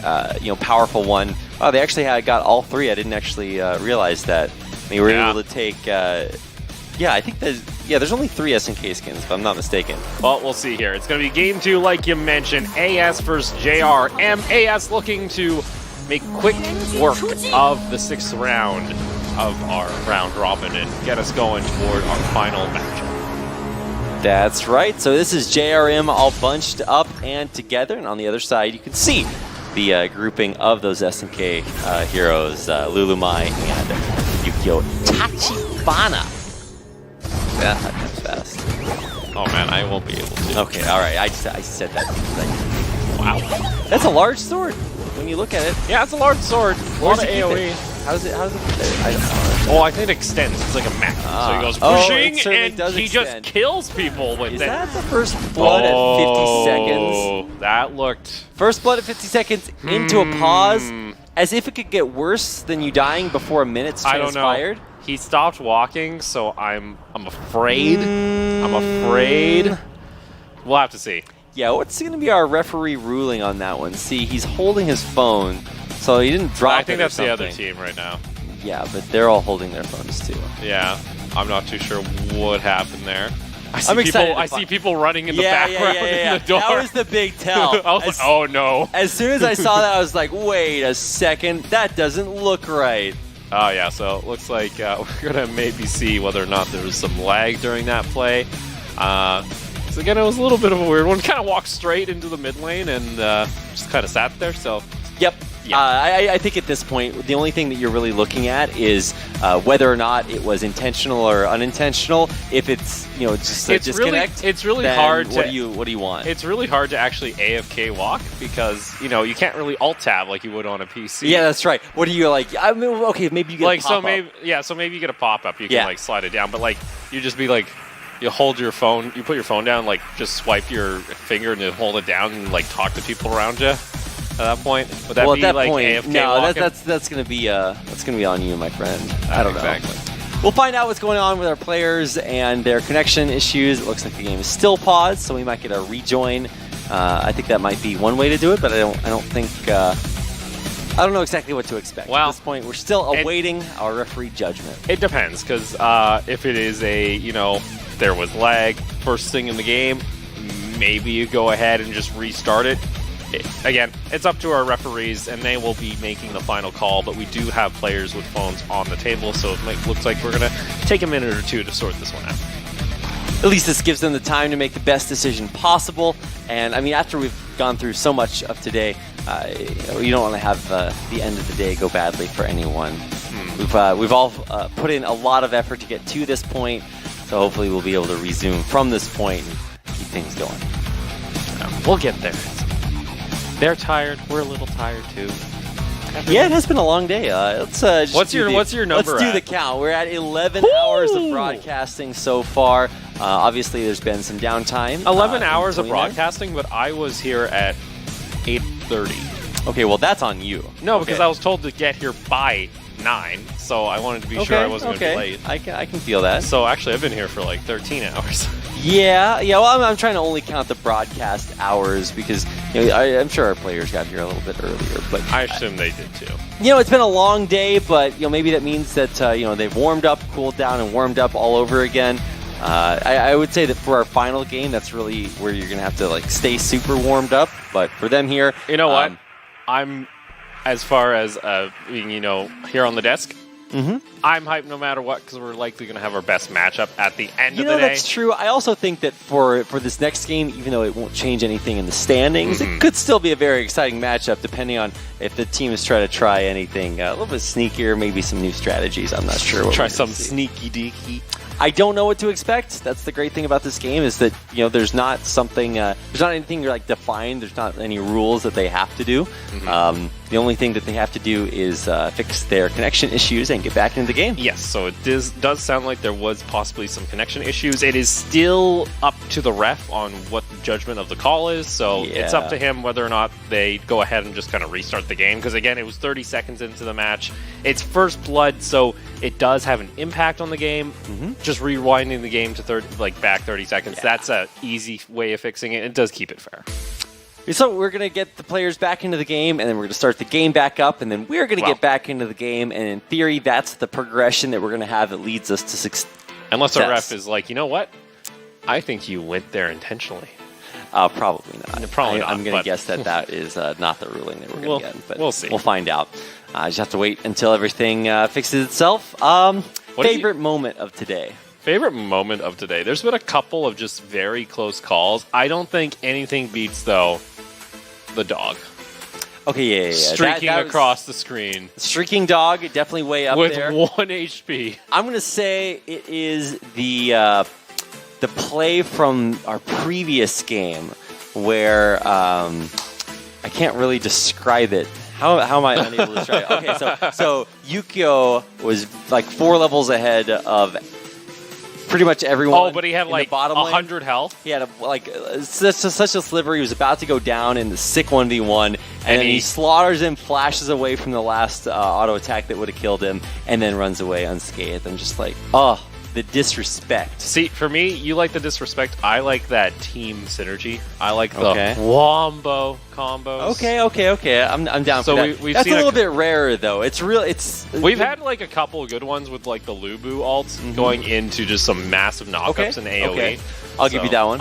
powerful one. Wow, they actually got all three. I didn't actually realize that. They were able to take. I think there's only 3 SNK skins, if I'm not mistaken. Well, we'll see here. It's going to be game 2, like you mentioned. AS versus JRM. AS looking to make quick work of the 6th round of our round robin and get us going toward our final matchup. That's right. So this is JRM all bunched up and together, and on the other side you can see the grouping of those SNK heroes, Lulumai and Yukio Tachibana. Yeah, that's fast. Oh man, I won't be able to. Okay, all right. I said that. Wow, that's a large sword when you look at it. Yeah, it's a large sword. A lot of AOE. How does it? I don't know. Oh, I think it extends. It's like a mech. So he goes pushing, and he just kills people with Is it. that the first blood at 50 seconds? Oh, that looked... First blood at 50 seconds into a pause, as if it could get worse than you dying before a minute's transpired. I don't know. He stopped walking, so I'm afraid. I'm afraid. We'll have to see. Yeah, what's going to be our referee ruling on that one? See, he's holding his phone, so he didn't drop it. I think that's the other team right now. Yeah, but they're all holding their phones too. Yeah, I'm not too sure what happened there. I see people running in the background in the door. That was the big tell. I was like, oh no. As soon as I saw that, I was like, wait a second, that doesn't look right. Oh yeah, so it looks like we're going to maybe see whether or not there was some lag during that play. So again, it was a little bit of a weird one. Kind of walked straight into the mid lane and just kind of sat there, so... Yep. Yeah. I think at this point, the only thing that you're really looking at is whether or not it was intentional or unintentional. If it's just a disconnect, it's really hard. What do you want? It's really hard to actually AFK walk because you can't really alt tab like you would on a PC. Yeah, that's right. What do you like? I mean, okay, maybe you get a pop-up. So maybe you get a pop up. You can like slide it down, but like you just be like. You hold your phone, you put your phone down, like just swipe your finger and then hold it down and like talk to people around you. At that point, would that be like AFK walking? that's gonna be on you, my friend. I don't know. Exactly. We'll find out what's going on with our players and their connection issues. It looks like the game is still paused, so we might get a rejoin. I think that might be one way to do it, but I don't think. I don't know exactly what to expect. Well, at this point, we're still awaiting our referee judgment. It depends, because if it is there was lag first thing in the game, maybe you go ahead and just restart it. Again, it's up to our referees, and they will be making the final call, but we do have players with phones on the table, so it looks like we're going to take a minute or two to sort this one out. At least this gives them the time to make the best decision possible, and I mean, after we've gone through so much of today, you don't want to have the end of the day go badly for anyone. We've all put in a lot of effort to get to this point, so hopefully we'll be able to resume from this point and keep things going. We'll get there. They're tired. We're a little tired too. Yeah, it has been a long day. Let's just what's your number? Let's do the count. We're at 11 hours of broadcasting so far. Obviously, there's been some downtime. 11 hours of broadcasting, but I was here at 8:30. Okay, well that's on you. No, because I was told to get here by 9, so I wanted to be sure I wasn't going to be late. I can feel that. So actually, I've been here for like 13 hours. Yeah. Well, I'm trying to only count the broadcast hours because I'm sure our players got here a little bit earlier, but I assume they did too. It's been a long day, but maybe that means that they've warmed up, cooled down, and warmed up all over again. I would say that for our final game, that's really where you're gonna have to like stay super warmed up. But for them here, you know what? I'm as far as being here on the desk. I'm hyped no matter what because we're likely going to have our best matchup at the end of the day. That's true. I also think that for this next game, even though it won't change anything in the standings, it could still be a very exciting matchup depending on if the teams try to try anything a little bit sneakier, maybe some new strategies. I'm not sure. Try some sneaky deaky. I don't know what to expect. That's the great thing about this game is that there's not something, there's not anything like defined. There's not any rules that they have to do. The only thing that they have to do is fix their connection issues and get back into the game. Yes, so it does sound like there was possibly some connection issues. It is still up to the ref on what the judgment of the call is, so it's up to him whether or not they go ahead and just kind of restart the game, because again, it was 30 seconds into the match. It's first blood, so it does have an impact on the game. Just rewinding the game to back 30 seconds, that's an easy way of fixing it. It does keep it fair. So we're going to get the players back into the game, and then we're going to start the game back up, and then we're going to get back into the game, and in theory, that's the progression that we're going to have that leads us to success. Unless the ref is like, you know what? I think you went there intentionally. Probably not. Probably not. I'm going to guess that is not the ruling that we're going to get, but we'll see. We'll find out. Just have to wait until everything fixes itself. Favorite moment of today? Favorite moment of today? There's been a couple of just very close calls. I don't think anything beats, though, the dog. Okay, yeah. Streaking across the screen. Streaking dog, definitely way up there. With 1 HP. I'm going to say it is the play from our previous game where I can't really describe it. How am I unable to describe it? Okay, so Yukio was like 4 levels ahead of pretty much everyone. Oh, but he had like 100 health. He had such a sliver. He was about to go down in the sick 1v1, and then he slaughters him, flashes away from the last auto attack that would have killed him, and then runs away unscathed. I'm just like, oh, the disrespect. See, for me, you like the disrespect. I like that team synergy. I like the wombo combos. Okay. I'm down for that. That's a little bit rarer, though. We've had like a couple of good ones with like the Lubu ults going into just some massive knockups in AoE. Okay. I'll give you that one.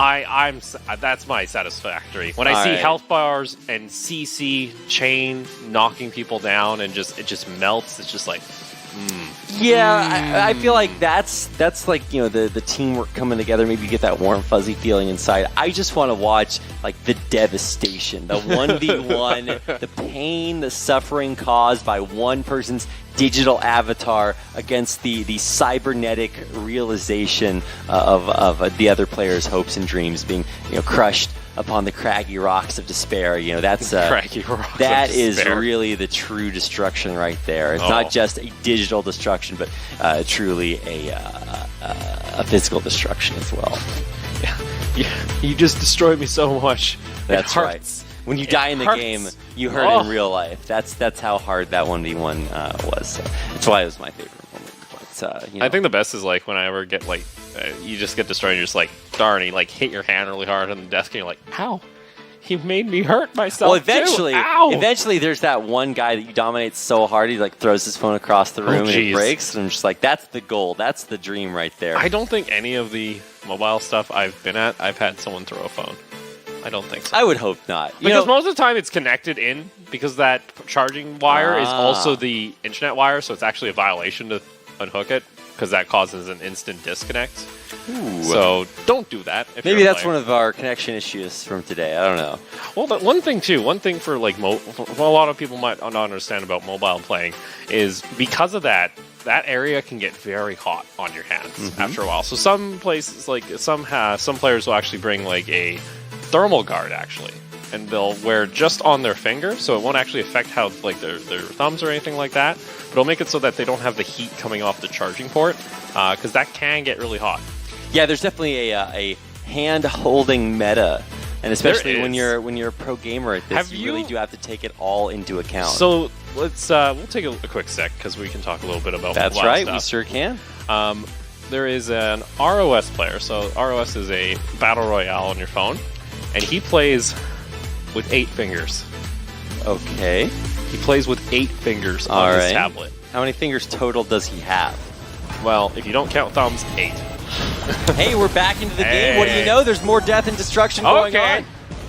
That's my satisfactory. When I see health bars and CC chain knocking people down and it just melts. It's just like. Yeah, I feel like that's like the teamwork coming together. Maybe you get that warm fuzzy feeling inside. I just want to watch like the devastation, the 1v1, the pain, the suffering caused by one person's digital avatar against the cybernetic realization of the other player's hopes and dreams being crushed upon the craggy rocks of despair. That is really the true destruction right there. It's not just a digital destruction, but truly a physical destruction as well. Yeah, you just destroyed me so much. That's right. When you die in the game, you hurt in real life. That's how hard that 1v1 was. So that's why it was my favorite moment. But, I think the best is like when I ever get like you just get destroyed and you're just like, darn, you like hit your hand really hard on the desk and you're like, ow, he made me hurt myself. Well, eventually there's that one guy that you dominate so hard he like throws his phone across the room and it breaks. And I'm just like, that's the goal. That's the dream right there. I don't think any of the mobile stuff I've been at, I've had someone throw a phone. I don't think so. I would hope not. Because most of the time it's connected in because that charging wire is also the internet wire, so it's actually a violation to unhook it because that causes an instant disconnect. Ooh. So don't do that. Maybe that's one of our connection issues from today. I don't know. Well, but one thing for like a lot of people might not understand about mobile playing is because of that area can get very hot on your hands after a while. So some places like some players will actually bring like a thermal guard actually, and they'll wear just on their finger, so it won't actually affect how like their thumbs or anything like that. But it'll make it so that they don't have the heat coming off the charging port, because that can get really hot. Yeah, there's definitely a hand-holding meta, and especially when you're a pro gamer at this, you really do have to take it all into account. So let's we'll take a quick sec because we can talk a little bit about that's right, stuff. We sure can. There is an ROS player. So ROS is a battle royale on your phone, and he plays with 8 fingers. Okay. He plays with 8 fingers on his tablet. How many fingers total does he have? Well, if you don't count thumbs, 8. Hey, we're back into the game. What do you know? There's more death and destruction going on.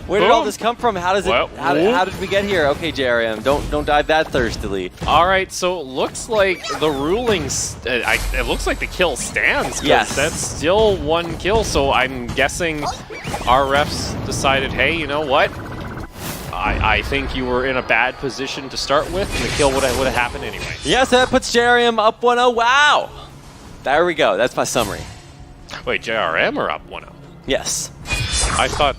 Where did all this come from? How does it? How did we get here? Okay, JRM, don't dive that thirstily. All right, so it looks like the rulings. It looks like the kill stands. Yes, that's still 1 kill. So I'm guessing our refs decided, hey, you know what? I think you were in a bad position to start with, and the kill would have happened anyway. Yes, that puts JRM up 1-0. Wow. There we go. That's my summary. Wait, JRM are up 1-0? Yes. I thought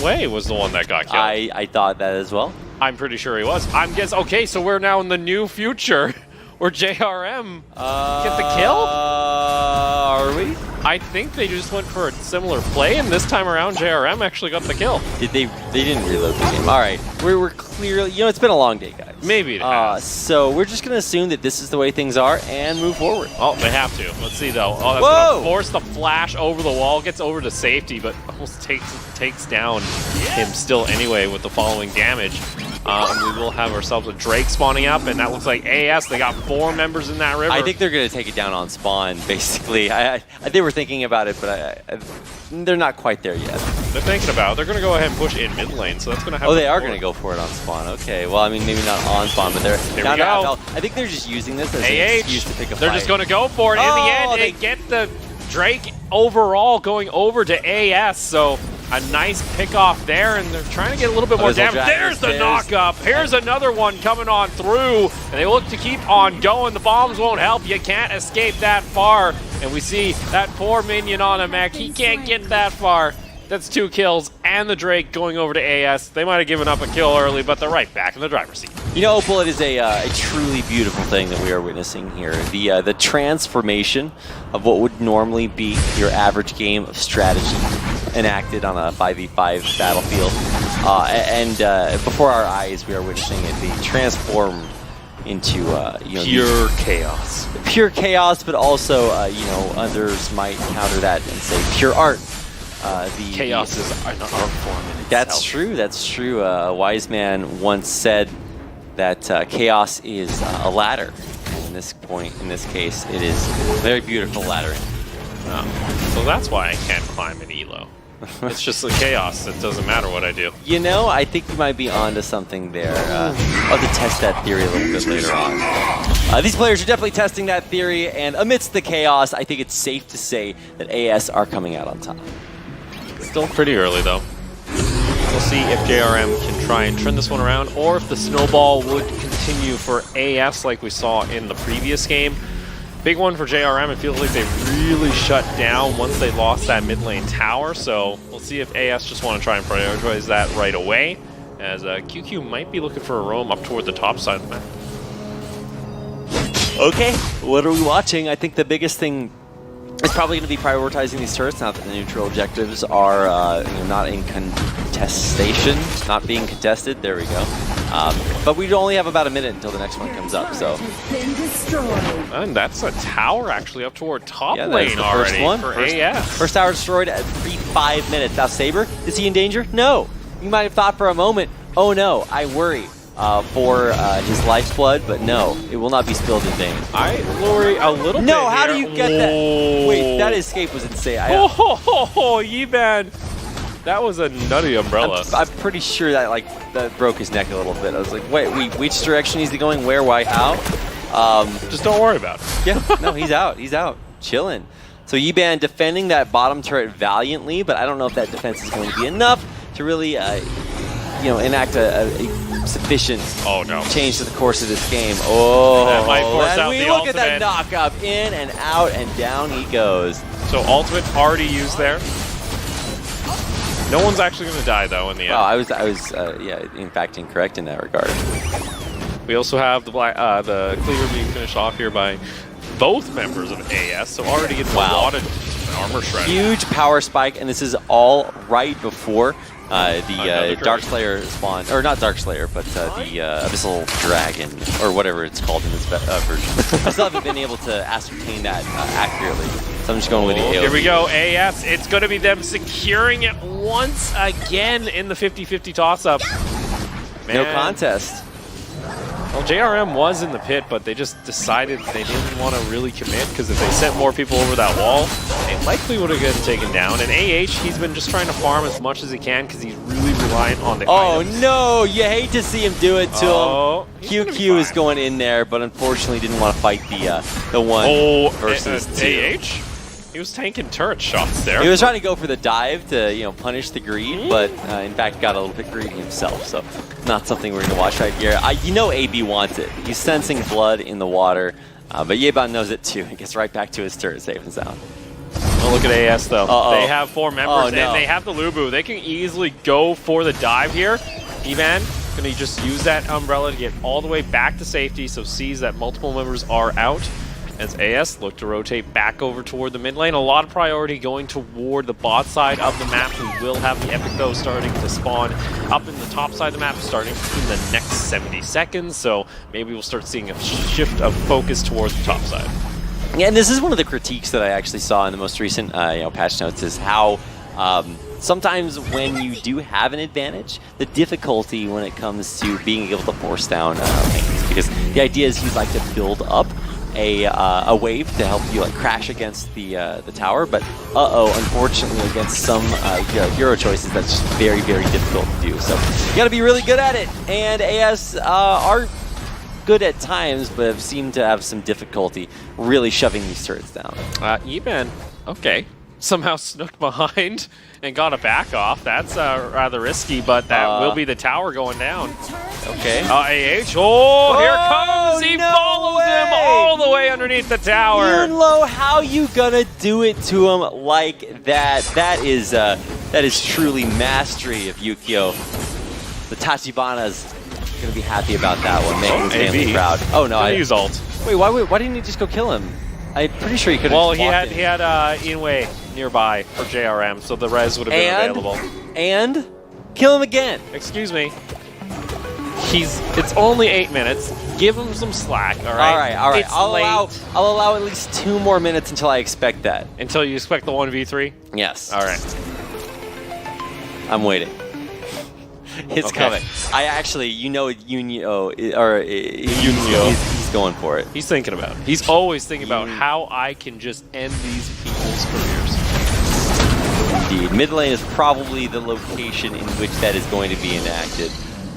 Wei was the one that got killed. I thought that as well. I'm pretty sure he was. I'm guess. Okay, so we're now in the new future where JRM get the kill? Are we? I think they just went for a similar play, and this time around, JRM actually got the kill. Did they? They didn't reload the game. All right, we're clearly. It's been a long day, guys. Maybe it has. So we're just gonna assume that this is the way things are and move forward. Oh, they have to. Let's see though. Oh, that's Whoa! gonna force the flash over the wall, gets over to safety, but almost takes down him still anyway with the following damage. And we will have ourselves a Drake spawning up, and that looks like AS. They got 4 members in that river. I think they're going to take it down on spawn, basically. They were thinking about it, but they're not quite there yet. They're thinking about it. They're going to go ahead and push in mid lane, so that's going to happen. Oh, they are going to go for it on spawn. Okay, well, I mean, maybe not on spawn, but they're down to FL. I think they're just using this as an excuse to pick a fight. They're just going to go for it. In the end, they get the Drake overall going over to AS, so a nice pick off there, and they're trying to get a little bit more damage. There's the knock up. Here's another one coming on through, and they look to keep on going. The bombs won't help. You can't escape that far, and we see that poor minion on a mech. He can't get that far. That's 2 kills, and the Drake going over to AS. They might have given up a kill early, but they're right back in the driver's seat. Opal, it is a truly beautiful thing that we are witnessing here. The transformation of what would normally be your average game of strategy enacted on a 5v5 battlefield. And before our eyes, we are witnessing it be transformed into pure chaos. Pure chaos, but also others might counter that and say pure art. Chaos is an art form in itself. That's true. That's true. A wise man once said that chaos is a ladder. And in this case, it is a very beautiful ladder. So that's why I can't climb in Elo. It's just the chaos. It doesn't matter what I do. I think you might be onto something there. I'll have to test that theory a little bit later on. These players are definitely testing that theory, and amidst the chaos, I think it's safe to say that AS are coming out on top. Still pretty early, though. We'll see if JRM can try and turn this one around, or if the snowball would continue for AS like we saw in the previous game. Big one for JRM. It feels like they really shut down once they lost that mid lane tower, so we'll see if AS just want to try and prioritize that right away, as QQ might be looking for a roam up toward the top side of the map. Okay, what are we watching? I think the biggest thing is probably going to be prioritizing these turrets now that the neutral objectives are not in contestation, not being contested. There we go. But we only have about a minute until the next one comes up. So, and that's a tower actually up toward top lane the already first one. For AS. First tower destroyed at 5 minutes. Now Saber, is he in danger? No. You might have thought for a moment, oh no, I worry for his lifeblood, but no, it will not be spilled in vain. I worry a little bit. No, how do you get that? Wait, that escape was insane. Yeban. That was a nutty umbrella. I'm pretty sure that broke his neck a little bit. I was like, wait, which direction is he going? Where? Why? How? Just don't worry about it. Yeah, no, he's out. He's out. Chilling. So Yeban defending that bottom turret valiantly, but I don't know if that defense is going to be enough to really, enact a sufficient change to the course of this game. Oh, that might force out we the look ultimate. at that knock up, in and out, and down he goes. So ultimate already used there. No one's actually going to die though in the end. Oh, I was, in fact, incorrect in that regard. We also have the cleaver being finished off here by both members of AS, so already getting a lot of armor shred. Huge power spike, and this is all right before the Darkslayer spawn, or not Darkslayer, but the Abyssal Dragon, or whatever it's called in this version. I still haven't been able to ascertain that accurately, so I'm just going with the AoE. Here we go, AS. It's going to be them securing it once again in the 50-50 toss-up. No contest. Well, JRM was in the pit, but they just decided they didn't want to really commit, because if they sent more people over that wall, they likely would have gotten taken down. And he's been just trying to farm as much as he can, because he's really reliant on the items. Oh no, you hate to see him do it to him. QQ is going in there, but unfortunately didn't want to fight the one versus two. He was tanking turret shots there. He was trying to go for the dive to punish the greed, but in fact got a little bit greedy himself. So not something we're going to watch right here. AB wants it. He's sensing blood in the water, but Yeban knows it too. He gets right back to his turret, safe and sound. Oh, look at AS though. They have 4 members and no. they have the Lubu. They can easily go for the dive here. Evan gonna just use that umbrella to get all the way back to safety, so sees that multiple members are out. As AS look to rotate back over toward the mid lane. A lot of priority going toward the bot side of the map. We will have the Epic though starting to spawn up in the top side of the map starting in the next 70 seconds. So maybe we'll start seeing a shift of focus towards the top side. Yeah, and this is one of the critiques that I actually saw in the most recent patch notes is how sometimes when you do have an advantage, the difficulty when it comes to being able to force down lanes. Because the idea is you'd like to build up a wave to help you like crash against the tower, but unfortunately against some hero choices that's just very, very difficult to do. So you got to be really good at it, and AS are good at times, but have seemed to have some difficulty really shoving these turrets down. Eban, okay, somehow snooked behind and got a back off. That's rather risky, but that will be the tower going down. Okay. AH. Oh, here comes. He follows him all the way underneath the tower. Yunlo, how you gonna do it to him like that? That is truly mastery of Yukio. The Tachibana's gonna be happy about that one, making his family proud. Oh no, I use ult. Wait, why didn't he just go kill him? I'm pretty sure he could have. Well, he had Inway nearby for JRM, so the res would have been available. And kill him again. Excuse me. It's only 8 minutes. Give him some slack, all right? All right. It's I'll allow at least 2 more minutes until I expect that. Until you expect the 1v3? Yes. All right. I'm waiting. It's coming. I actually, Yunio, he's going for it. He's thinking about it. He's always thinking about how I can just end these people's careers. Indeed. Mid lane is probably the location in which that is going to be enacted.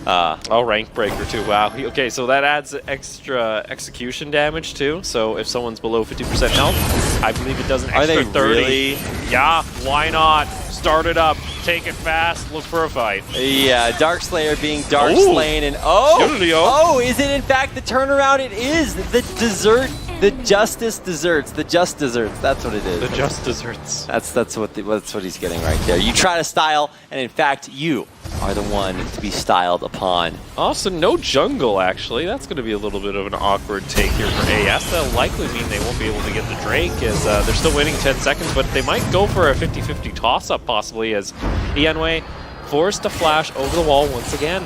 Rank breaker too. Wow. Okay, so that adds extra execution damage too. So if someone's below 50% health, I believe it does an extra 30. Really? Yeah, why not? Start it up, take it fast, look for a fight. Yeah, Darkslayer being Dark Slain, and is it in fact the turnaround? It is the dessert, the Justice Desserts, the Just Desserts. That's what it is. The Just Desserts. That's what he's getting right there. You try to style, and in fact, you are the one to be styled upon. Also, no jungle, actually. That's going to be a little bit of an awkward take here for AS. That'll likely mean they won't be able to get the Drake, as they're still waiting 10 seconds, but they might go for a 50-50 toss-up, possibly, as Ianwei forced to flash over the wall once again.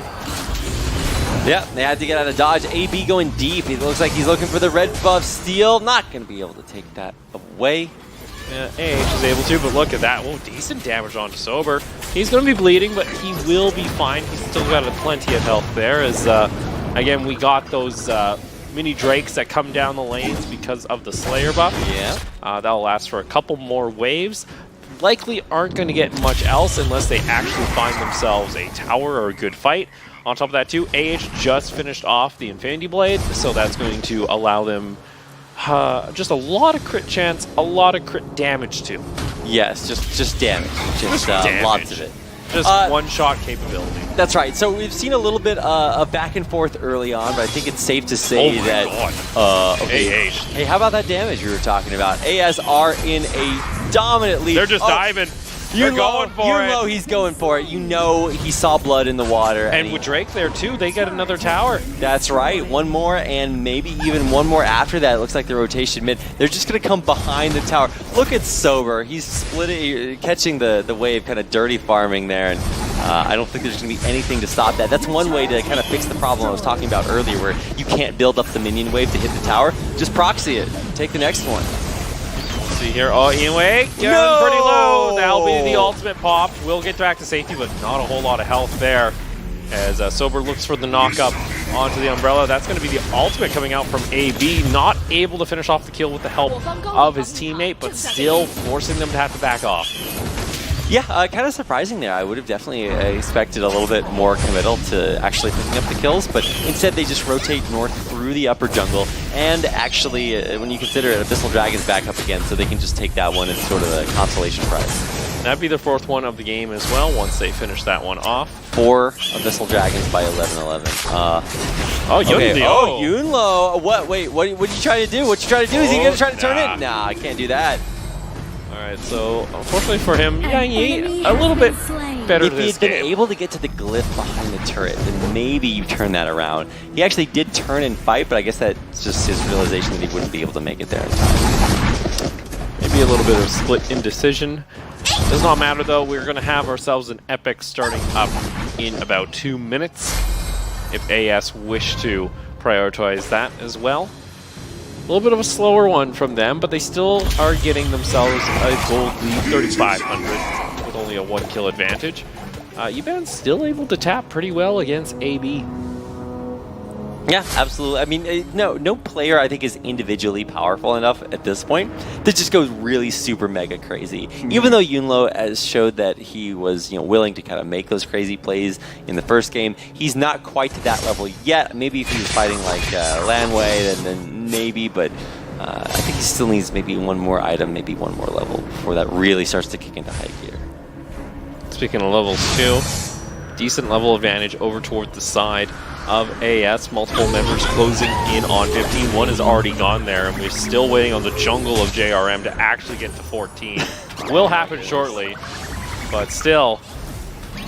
Yeah, they had to get out of dodge. AB going deep. It looks like he's looking for the red buff steal. Not going to be able to take that away. Yeah, AH is able to, but look at that. Whoa, decent damage onto Sober. He's going to be bleeding, but he will be fine. He's still got plenty of health there, as, again, we got those mini Drakes that come down the lanes because of the Slayer buff. Yeah. That'll last for a couple more waves. Likely aren't going to get much else unless they actually find themselves a tower or a good fight. On top of that, too, AH just finished off the Infinity Blade, so that's going to allow them just a lot of crit chance, a lot of crit damage too. Yes, just damage. Just damage. Lots of it. Just one-shot capability. That's right. So we've seen a little bit of back and forth early on, but I think it's safe to say that... Okay. AH. Hey, how about that damage you were talking about? AS are in a dominant lead. They're just diving. They're going for it. He's going for it. You know he saw blood in the water. And with Drake there too, they get another tower. That's right. One more, and maybe even one more after that. It looks like the rotation mid. They're just going to come behind the tower. Look at Sober. He's splitting, catching the wave, kind of dirty farming there. And I don't think there's going to be anything to stop that. That's one way to kind of fix the problem I was talking about earlier, where you can't build up the minion wave to hit the tower. Just proxy it. Take the next one. See here, Ianwei getting pretty low. That'll be the ultimate pop. Will get back to safety, but not a whole lot of health there. As Sober looks for the knock-up onto the Umbrella. That's going to be the ultimate coming out from AB. Not able to finish off the kill with the help of his teammate, but still forcing them to have to back off. Yeah, kind of surprising there. I would have definitely expected a little bit more committal to actually picking up the kills, but instead they just rotate north through the upper jungle, and actually, when you consider it, Abyssal Dragon's back up again, so they can just take that one as sort of a consolation prize. That'd be the 4th one of the game as well, once they finish that one off. 4 Abyssal Dragons by 11-11. Yunlo. Yunlo. What? Wait, what you trying to do? What you trying to do? Is he going to try to turn it? Nah, I can't do that. All Alright, so unfortunately for him, Yang Yi a little bit better If he this had been game. able to get to the glyph behind the turret, then maybe you turn that around. He actually did turn and fight, but I guess that's just his realization that he wouldn't be able to make it there in time. Maybe a little bit of split indecision. Does not matter though, we're going to have ourselves an epic starting up in about 2 minutes. If AS wish to prioritize that as well. A little bit of a slower one from them, but they still are getting themselves a gold lead, 3,500, with only a 1 kill advantage. Yuban's still able to tap pretty well against AB. Yeah, absolutely. I mean, no player I think is individually powerful enough at this point to just go really super mega crazy. Even though Yunlo has showed that he was willing to kind of make those crazy plays in the first game, he's not quite to that level yet. Maybe if he was fighting like Lanwei, then maybe, but I think he still needs maybe one more item, maybe one more level before that really starts to kick into high gear. Speaking of levels too, decent level advantage over toward the side of AS. Multiple members closing in on 15. One is already gone there, and we're still waiting on the jungle of JRM to actually get to 14. Will happen shortly, but still,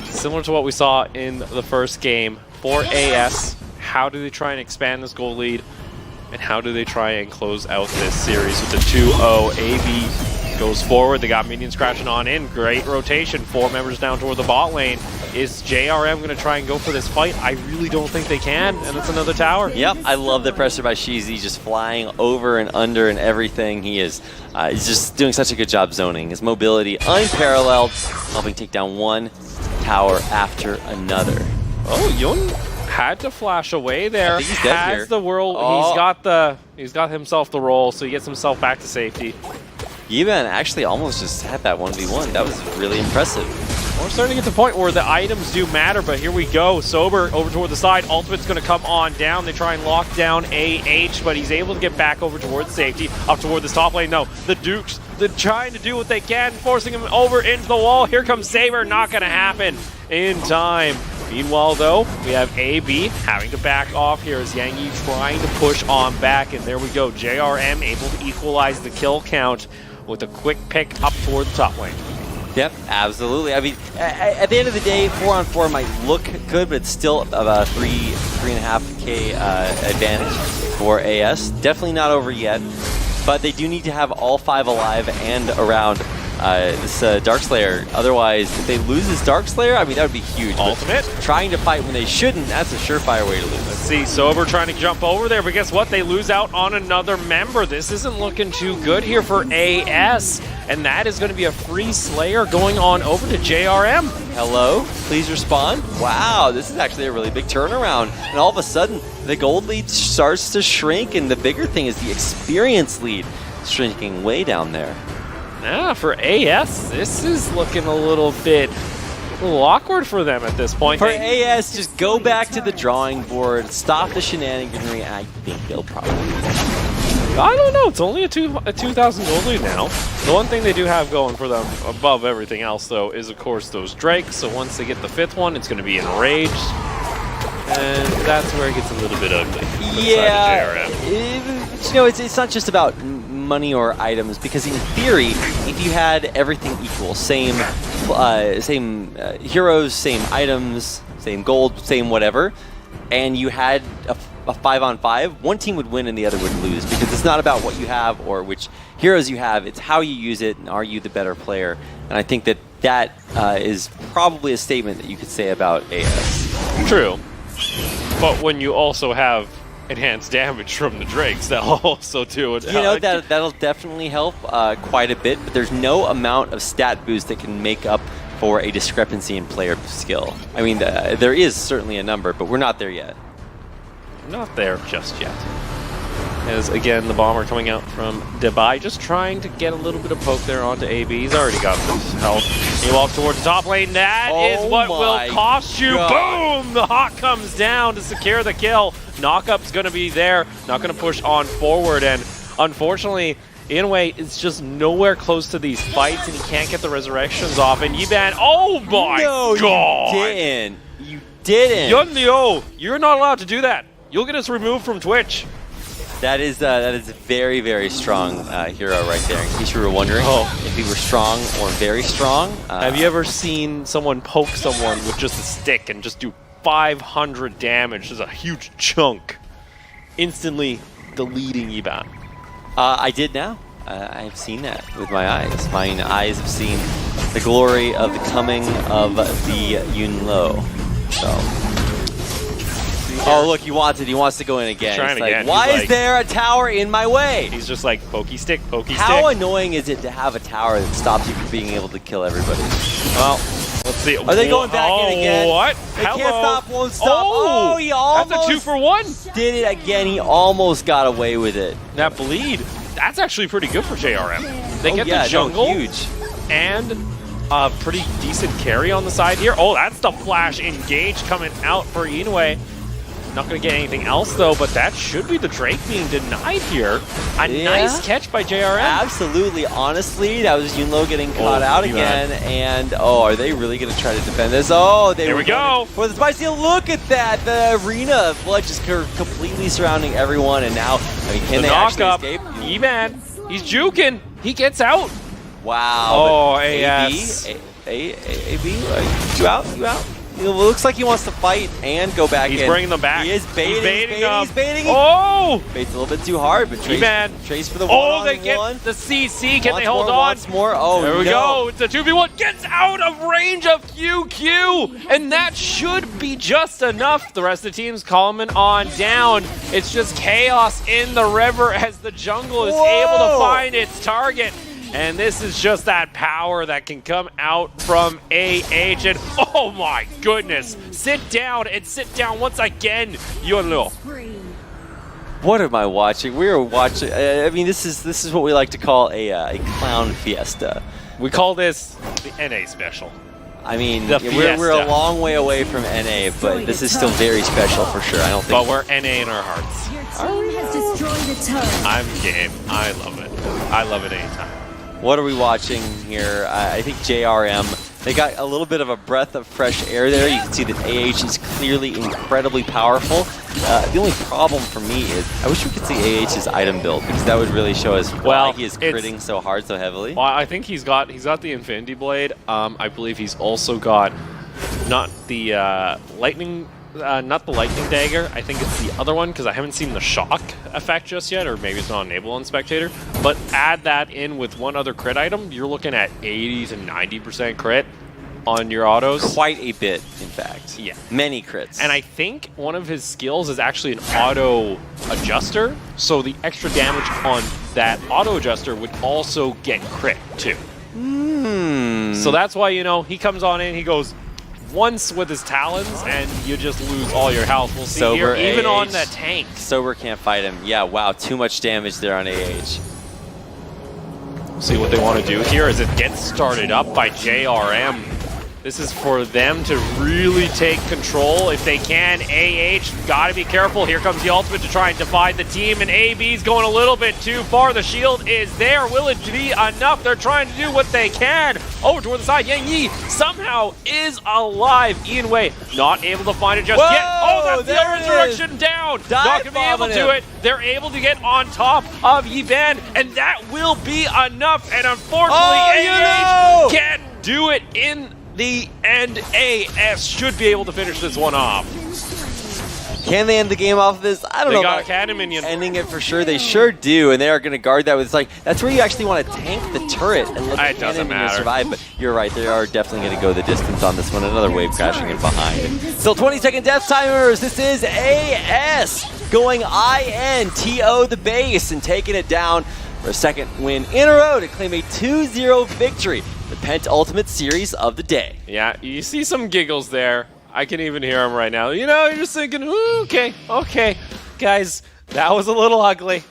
similar to what we saw in the first game for AS, how do they try and expand this goal lead, and how do they try and close out this series with the 2-0? AB goes forward. They got minions crashing on in. Great rotation. 4 members down toward the bot lane. Is JRM going to try and go for this fight? I really don't think they can, and it's another tower. Yep, I love the pressure by Shizi, just flying over and under and everything. He's just doing such a good job zoning. His mobility unparalleled, helping take down one tower after another. Oh, Yun had to flash away there. I think he's dead Has here. the world. Oh. He's got himself the roll, so he gets himself back to safety. Even actually almost just had that 1v1. That was really impressive. We're starting to get to the point where the items do matter, but here we go. Sober over toward the side. Ultimate's going to come on down. They try and lock down AH, but he's able to get back over towards safety. Up toward this top lane. No, the Dukes, they're trying to do what they can, forcing him over into the wall. Here comes Saber. Not going to happen in time. Meanwhile, though, we have AB having to back off here as Yang Yi trying to push on back. And there we go. JRM able to equalize the kill count with a quick pick up toward the top lane. Yep, absolutely. I mean, at the end of the day, 4-on-4 might look good, but it's still about a 3.5K advantage for AS. Definitely not over yet, but they do need to have all 5 alive and around this Darkslayer. Otherwise, if they lose this Darkslayer, I mean, that would be huge. Ultimate. But trying to fight when they shouldn't, that's a surefire way to lose. Let's see, Sober trying to jump over there, but guess what? They lose out on another member. This isn't looking too good here for AS, and that is going to be a free Slayer going on over to JRM. Hello, please respond. Wow, this is actually a really big turnaround. And all of a sudden, the gold lead starts to shrink, and the bigger thing is the experience lead shrinking way down there. Yeah, for AS, this is looking a little awkward for them at this point. For AS, just go back to the drawing board, stop the shenaniganry, and I think they'll probably I don't know. It's only a 2,000 gold lead now. The one thing they do have going for them above everything else, though, is, of course, those Drakes. So once they get the 5th one, it's going to be enraged. And that's where it gets a little bit ugly. Yeah, it's not just about money or items, because in theory, if you had everything equal, same heroes, same items, same gold, same whatever, and you had a 5-on-5, one team would win and the other would lose, because it's not about what you have or which heroes you have, it's how you use it and are you the better player. And I think that is probably a statement that you could say about AS. True. But when you also have enhanced damage from the Drakes, that'll also do it. That'll definitely help quite a bit, but there's no amount of stat boost that can make up for a discrepancy in player skill. I mean, there is certainly a number, but we're not there yet. Not there just yet. As again, the bomber coming out from Dubai, just trying to get a little bit of poke there onto AB. He's already got this health. He walks towards the top lane. That is what will cost you. God. Boom! The Hawk comes down to secure the kill. Knockup's going to be there. Not going to push on forward. And unfortunately, Inway is just nowhere close to these fights, and he can't get the resurrections off. And Yiban, oh my God! You didn't. You didn't. Yunlio, you're not allowed to do that. You'll get us removed from Twitch. That is a very, very strong hero right there. In case you were wondering if he were strong or very strong. Have you ever seen someone poke someone with just a stick and just do 500 damage? There's a huge chunk, instantly deleting Iban. I did now. I have seen that with my eyes. My eyes have seen the glory of the coming of the Yunlo. So. Oh, look, he wants it. He wants to go in again. Trying He's again. Like, why He's is there a tower in my way? He's just like, pokey stick, pokey stick. How annoying is it to have a tower that stops you from being able to kill everybody? Well, let's see. Are they going back in again? What? They can't stop, won't stop. Oh, he almost that's a 2-for-1. did it again. He almost got away with it. That bleed, that's actually pretty good for JRM. They get yeah, the jungle huge. and a pretty decent carry on the side here. Oh, that's the flash engage coming out for Inoue. Not going to get anything else, though, but that should be the Drake being denied here. A nice catch by JRM. Absolutely. Honestly, that was Yunlo getting caught out again. And, are they really going to try to defend this? Oh, there we go. For the spicy, look at that. The arena of blood just completely surrounding everyone. And now, I mean, can they actually escape? E-Man, he's juking. He gets out. Wow. Oh, AS. AB, you out? You out? It looks like he wants to fight and go back in. He's bringing them back. He is baiting. He's baiting. Oh! Bait's a little bit too hard, but Trace for the one-on-one. Oh, they get the CC. Can they hold on? Once more. Oh, there we go. It's a 2v1. Gets out of range of QQ. And that should be just enough. The rest of the team's calming on down. It's just chaos in the river as the jungle is able to find its target. And this is just that power that can come out from AH. And oh my goodness, sit down once again, Yunlo. What am I watching? We are watching. I mean, this is what we like to call a clown fiesta. We call this the NA special. I mean, we're a long way away from NA, but this is still very special for sure. I don't think. But we're NA in our hearts. Your team has destroyed a turret. I'm game. I love it. I love it anytime. What are we watching here? I think JRM, they got a little bit of a breath of fresh air there. You can see that AH is clearly incredibly powerful. The only problem for me is I wish we could see AH's item build, because that would really show us why he is critting so hard, so heavily. Well, I think he's got the Infinity Blade. I believe he's also got not the lightning dagger. I think it's the other one, because I haven't seen the shock effect just yet, or maybe it's not enabled on Spectator. But add that in with one other crit item, you're looking at 80 to 90% crit on your autos. Quite a bit, in fact. Yeah. Many crits. And I think one of his skills is actually an auto adjuster, so the extra damage on that auto adjuster would also get crit too. So that's why, he comes on in, he goes once with his talons, and you just lose all your health. We'll see here, even on the tank. Sober can't fight him. Yeah, wow, too much damage there on AH. See what they want to do here as it gets started up by JRM. This is for them to really take control if they can. AH, gotta be careful. Here comes the ultimate to try and divide the team, and AB's going a little bit too far. The shield is there. Will it be enough? They're trying to do what they can. Over toward the side, Yang Yi somehow is alive. Inoue not able to find it just yet. Oh, that's the resurrection down. Not gonna be able to do it. They're able to get on top of Yiban, and that will be enough. And unfortunately, AH can't do it in the end. AS should be able to finish this one off. Can they end the game off of this? I don't know. They got a cannon minion. Ending it for sure. They sure do, and they are going to guard that. It's like, that's where you actually want to tank the turret and let the cannon minion survive. But you're right, they are definitely going to go the distance on this one. Another wave crashing in behind. Still 20-second death timers. This is AS going INTO the base and taking it down for a second win in a row to claim a 2-0 victory. The penultimate series of the day. Yeah, you see some giggles there. I can even hear them right now. You're just thinking, ooh, okay, guys, that was a little ugly.